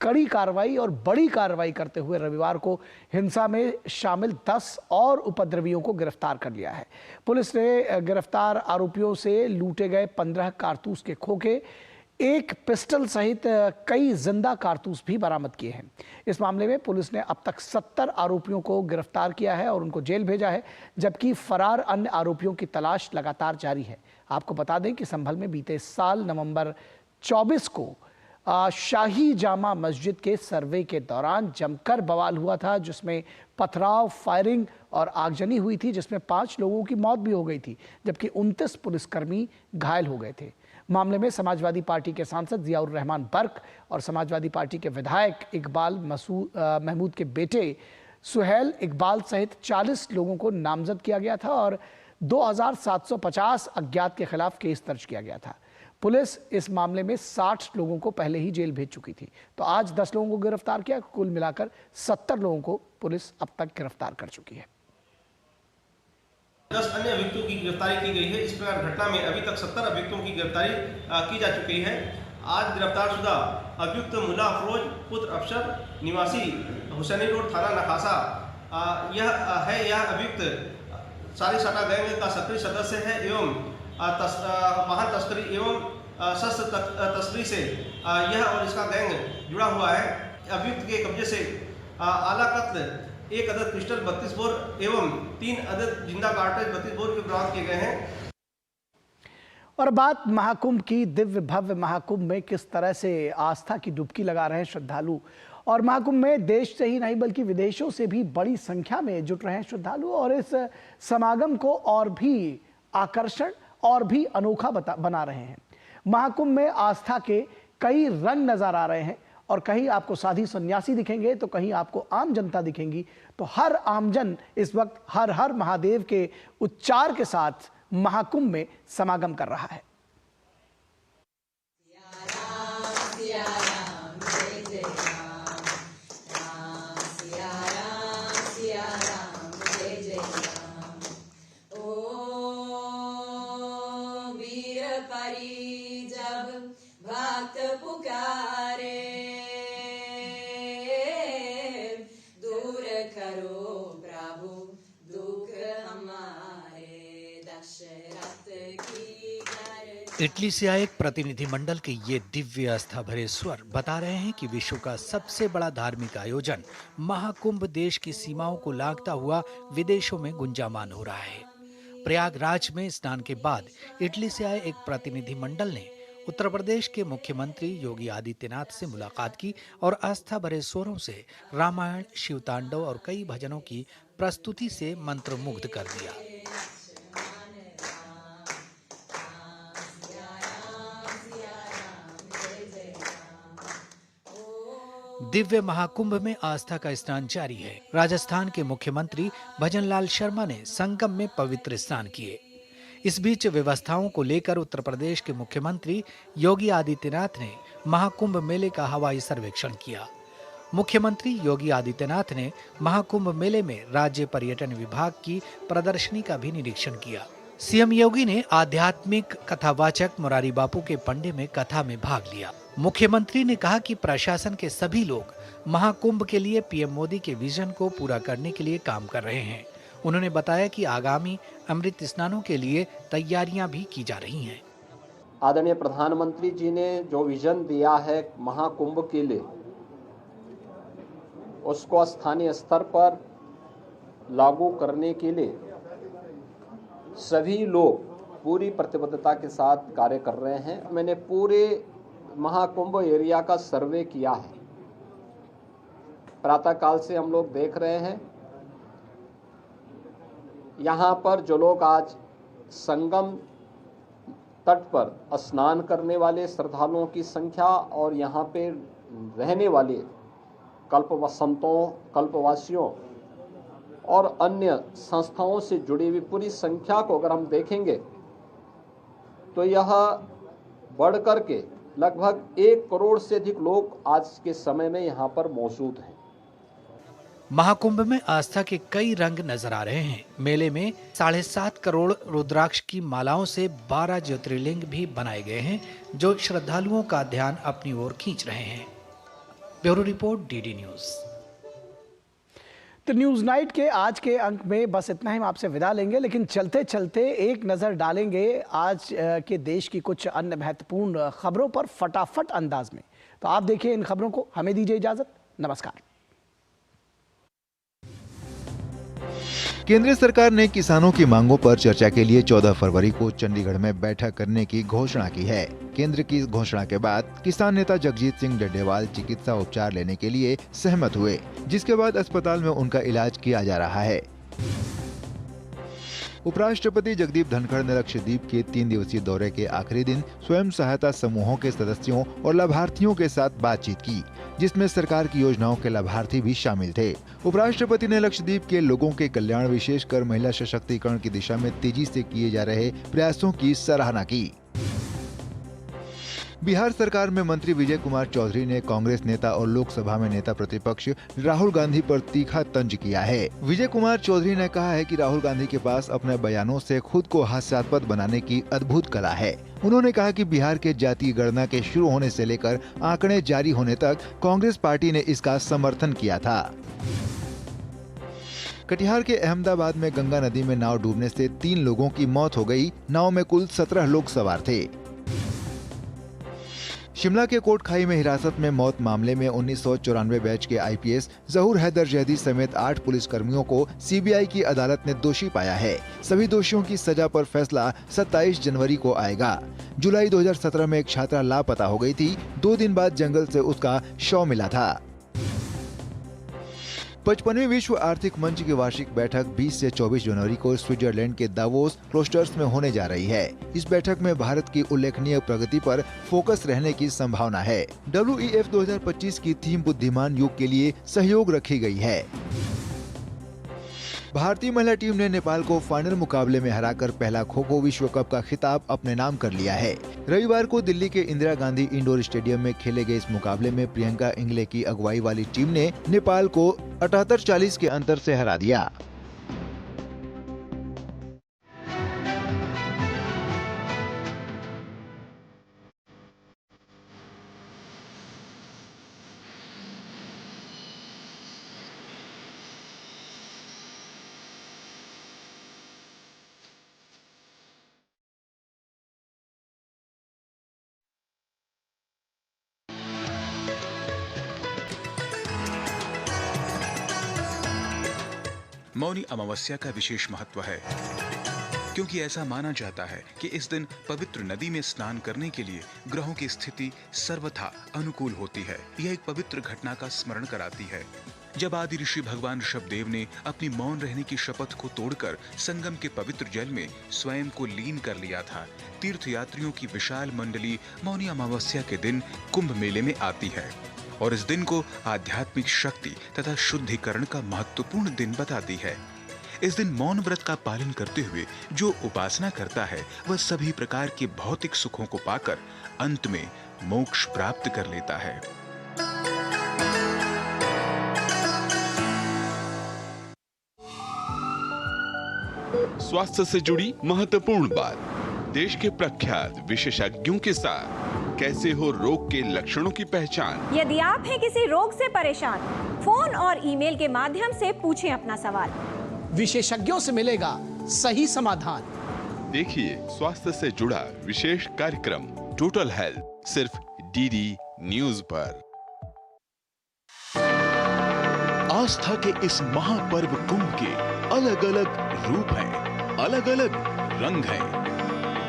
कड़ी कार्रवाई और बड़ी कार्रवाई करते हुए रविवार को हिंसा में शामिल 10 और उपद्रवियों को गिरफ्तार कर लिया है। पुलिस ने गिरफ्तार आरोपियों से लूटे गए 15 कारतूस के खोखे, एक पिस्टल सहित कई जिंदा कारतूस भी बरामद किए हैं। इस मामले में पुलिस ने अब तक 70 आरोपियों को गिरफ्तार किया है और उनको जेल भेजा है, जबकि फरार अन्य आरोपियों की तलाश लगातार जारी है। आपको बता दें कि संभल में बीते साल नवंबर 24 को शाही जामा मस्जिद के सर्वे के दौरान जमकर बवाल हुआ था, जिसमें पथराव, फायरिंग और आगजनी हुई थी, जिसमें 5 लोगों की मौत भी हो गई थी, जबकि 29 पुलिसकर्मी घायल हो गए थे। मामले में समाजवादी पार्टी के सांसद जियाउर रहमान बर्क और समाजवादी पार्टी के विधायक इकबाल महमूद के बेटे सुहेल इकबाल सहित 40 लोगों को नामजद किया गया था और 2750 अज्ञात के खिलाफ केस दर्ज किया गया था। पुलिस इस मामले में 60 लोगों को पहले ही जेल भेज चुकी थी। तो आज 10 लोगों को गिरफ्तार किया, कुल मिलाकर 70 लोगों को पुलिस अब तक गिरफ्तार कर चुकी है। 10 अन्य अभियुक्तों की गिरफ्तारी की गई है। इस प्रकार घटना में अभी तक 70 अभियुक्तों की गिरफ्तारी की जा चुकी है। आज गिरफ्तारशुदा अभियुक्त मुल्ला अफरोज पुत्र अफसर निवासी हुसैनी रोड थाना नखासा यह अभियुक्त सारी सटा गैंग का सक्रिय सदस्य है एवं वाहन तस्करी एवं शस्त्र तस्करी से यह और इसका गैंग जुड़ा हुआ है। अभियुक्त के कब्जे से आला कत्ल, 1 अदद पिस्टल 32 बोर एवं 3 अदद जिंदा कार्टेज 32 बोर के बरामद किए गए हैं। और बात महाकुंभ की। दिव्य भव्य महाकुंभ में किस तरह से आस्था की डुबकी लगा रहे हैं श्रद्धालु, और महाकुंभ में देश से ही नहीं बल्कि विदेशों से भी बड़ी संख्या में जुट रहे हैं श्रद्धालु और इस समागम को और भी आकर्षण और भी अनोखा बना रहे हैं। महाकुंभ में आस्था के कई रंग नजर आ रहे हैं और कहीं आपको साधी सन्यासी दिखेंगे तो कहीं आपको आम जनता दिखेंगी। तो हर आमजन इस वक्त हर हर महादेव के उच्चार के साथ महाकुंभ में समागम कर रहा है। इटली से आए एक प्रतिनिधिमंडल के ये दिव्य आस्था भरे स्वर बता रहे हैं कि विश्व का सबसे बड़ा धार्मिक आयोजन महाकुंभ देश की सीमाओं को लांघता हुआ विदेशों में गुंजायमान हो रहा है। प्रयागराज में स्नान के बाद इटली से आए एक प्रतिनिधिमंडल ने उत्तर प्रदेश के मुख्यमंत्री योगी आदित्यनाथ से मुलाकात की और आस्था भरे स्वरों से रामायण, शिवतांडव और कई भजनों की प्रस्तुति से मंत्रमुग्ध कर दिया। दिव्य महाकुंभ में आस्था का स्नान जारी है। राजस्थान के मुख्यमंत्री भजनलाल शर्मा ने संगम में पवित्र स्नान किए। इस बीच व्यवस्थाओं को लेकर उत्तर प्रदेश के मुख्यमंत्री योगी आदित्यनाथ ने महाकुंभ मेले का हवाई सर्वेक्षण किया। मुख्यमंत्री योगी आदित्यनाथ ने महाकुंभ मेले में राज्य पर्यटन विभाग की प्रदर्शनी का भी निरीक्षण किया। सीएम योगी ने आध्यात्मिक कथावाचक मुरारी बापू के पंडे में कथा में भाग लिया। मुख्यमंत्री ने कहा कि प्रशासन के सभी लोग महाकुंभ के लिए पीएम मोदी के विजन को पूरा करने के लिए काम कर रहे हैं। उन्होंने बताया कि आगामी अमृत स्नानों के लिए तैयारियां भी की जा रही हैं। आदरणीय प्रधानमंत्री जी ने जो विजन दिया है महाकुंभ के लिए, उसको स्थानीय स्तर पर लागू करने के लिए सभी लोग पूरी प्रतिबद्धता के साथ कार्य कर रहे हैं। मैंने पूरे महाकुंभ एरिया का सर्वे किया है। प्रातःकाल से हम लोग देख रहे हैं यहाँ पर जो लोग आज संगम तट पर स्नान करने वाले श्रद्धालुओं की संख्या और यहाँ पे रहने वाले कल्पसंतों, कल्पवासियों और अन्य संस्थाओं से जुड़ी हुई पूरी संख्या को अगर हम देखेंगे तो यह बढ़ कर के लगभग 1 करोड़ से अधिक लोग आज के समय में यहाँ पर मौजूद हैं। महाकुंभ में आस्था के कई रंग नजर आ रहे हैं। मेले में 7.5 करोड़ रुद्राक्ष की मालाओं से 12 ज्योतिर्लिंग भी बनाए गए हैं, जो श्रद्धालुओं का ध्यान अपनी ओर खींच रहे हैं। Bureau report, DD news. तो न्यूज नाइट के आज के अंक में बस इतना ही, हम आपसे विदा लेंगे, लेकिन चलते चलते एक नजर डालेंगे आज के देश की कुछ अन्य महत्वपूर्ण खबरों पर फटाफट अंदाज में। तो आप देखिए इन खबरों को, हमें दीजिए इजाजत। नमस्कार। केंद्र सरकार ने किसानों की मांगों पर चर्चा के लिए 14 फरवरी को चंडीगढ़ में बैठक करने की घोषणा की है। केंद्र की इस घोषणा के बाद किसान नेता जगजीत सिंह डड्डेवाल चिकित्सा उपचार लेने के लिए सहमत हुए, जिसके बाद अस्पताल में उनका इलाज किया जा रहा है। उपराष्ट्रपति जगदीप धनखड़ ने लक्षद्वीप के 3 दिवसीय दौरे के आखिरी दिन स्वयं सहायता समूहों के सदस्यों और लाभार्थियों के साथ बातचीत की, जिसमें सरकार की योजनाओं के लाभार्थी भी शामिल थे। उपराष्ट्रपति ने लक्षद्वीप के लोगों के कल्याण, विशेषकर महिला सशक्तिकरण की दिशा में तेजी से किए जा रहे प्रयासों की सराहना की। बिहार सरकार में मंत्री विजय कुमार चौधरी ने कांग्रेस नेता और लोकसभा में नेता प्रतिपक्ष राहुल गांधी पर तीखा तंज किया है। विजय कुमार चौधरी ने कहा है कि राहुल गांधी के पास अपने बयानों से खुद को हास्यास्पद बनाने की अद्भुत कला है। उन्होंने कहा कि बिहार के जातीय गणना के शुरू होने से लेकर आंकड़े जारी होने तक कांग्रेस पार्टी ने इसका समर्थन किया था। कटिहार के अहमदाबाद में गंगा नदी में नाव डूबने से 3 लोगों की मौत हो गई। नाव में कुल 17 लोग सवार थे। शिमला के कोटखाई में हिरासत में मौत मामले में 1994 बैच के आईपीएस जहूर हैदर जैदी समेत 8 पुलिसकर्मियों को सीबीआई की अदालत ने दोषी पाया है। सभी दोषियों की सजा पर फैसला 27 जनवरी को आएगा। जुलाई 2017 में एक छात्रा लापता हो गई थी। 2 दिन बाद जंगल से उसका शव मिला था। 55वें विश्व आर्थिक मंच की वार्षिक बैठक 20 से 24 जनवरी को स्विट्जरलैंड के दावोस क्लोस्टर्स में होने जा रही है। इस बैठक में भारत की उल्लेखनीय प्रगति पर फोकस रहने की संभावना है। WEF 2025 की थीम बुद्धिमान युग के लिए सहयोग रखी गई है। भारतीय महिला टीम ने नेपाल को फाइनल मुकाबले में हराकर पहला खो-खो विश्व कप का खिताब अपने नाम कर लिया है। रविवार को दिल्ली के इंदिरा गांधी इंडोर स्टेडियम में खेले गए इस मुकाबले में प्रियंका इंगले की अगुवाई वाली टीम ने नेपाल को 78-40 के अंतर से हरा दिया। मौनी अमावस्या का विशेष महत्व है, क्योंकि ऐसा माना जाता है कि इस दिन पवित्र नदी में स्नान करने के लिए ग्रहों की स्थिति सर्वथा अनुकूल होती है। यह एक पवित्र घटना का स्मरण कराती है, जब आदि ऋषि भगवान ऋषभदेव ने अपनी मौन रहने की शपथ को तोड़कर संगम के पवित्र जल में स्वयं को लीन कर लिया था। तीर्थ यात्रियों की विशाल मंडली मौनी अमावस्या के दिन कुंभ मेले में आती है और इस दिन को आध्यात्मिक शक्ति तथा शुद्धिकरण का महत्वपूर्ण दिन बताती है। इस दिन मौन व्रत का पालन करते हुए जो उपासना करता है वह सभी प्रकार के भौतिक सुखों को पाकर अंत में मोक्ष प्राप्त कर लेता है। स्वास्थ्य से जुड़ी महत्वपूर्ण बात, देश के प्रख्यात विशेषज्ञों के साथ कैसे हो रोग के लक्षणों की पहचान। यदि आप हैं किसी रोग से परेशान, फोन और ईमेल के माध्यम से पूछें अपना सवाल। विशेषज्ञों से मिलेगा सही समाधान। देखिए स्वास्थ्य से जुड़ा विशेष कार्यक्रम टोटल हेल्थ, सिर्फ डीडी न्यूज पर। आस्था के इस महापर्व कुंभ के अलग अलग रूप हैं, अलग अलग रंग हैं।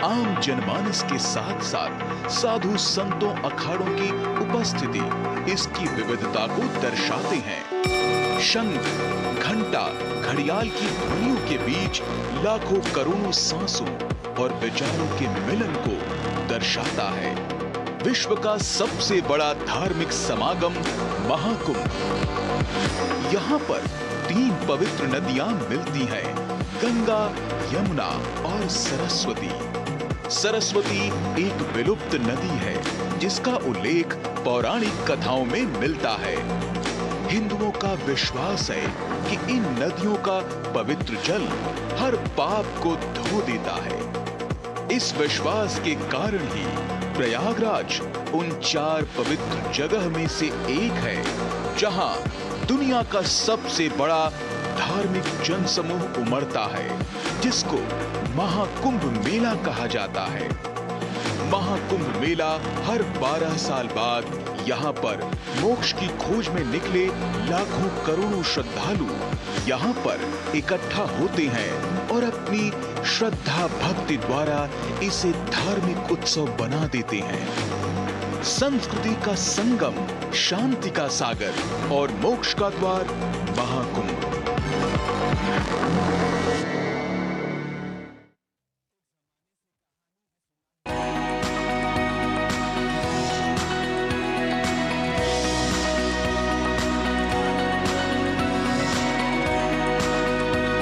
आम जनमानस के साथ साथ साधु संतों अखाड़ों की उपस्थिति इसकी विविधता को दर्शाते हैं। शंख, घंटा, घड़ियाल की ध्वनियों के बीच लाखों करोड़ों सांसों और विचारों के मिलन को दर्शाता है। विश्व का सबसे बड़ा धार्मिक समागम महाकुंभ। यहाँ पर 3 पवित्र नदियां मिलती हैं, गंगा, यमुना और सरस्वती। सरस्वती एक विलुप्त नदी है जिसका उल्लेख पौराणिक कथाओं में मिलता है। हिंदुओं का विश्वास है कि इन नदियों का पवित्र जल हर पाप को धो देता है। इस विश्वास के कारण ही प्रयागराज उन 4 पवित्र जगह में से एक है जहां दुनिया का सबसे बड़ा धार्मिक जनसमूह उमड़ता है, जिसको महाकुंभ मेला कहा जाता है। महाकुंभ मेला हर 12 साल बाद यहाँ पर मोक्ष की खोज में निकले लाखों करोड़ों श्रद्धालु यहाँ पर इकट्ठा होते हैं और अपनी श्रद्धा भक्ति द्वारा इसे धार्मिक उत्सव बना देते हैं। संस्कृति का संगम, शांति का सागर और मोक्ष का द्वार महाकुंभ।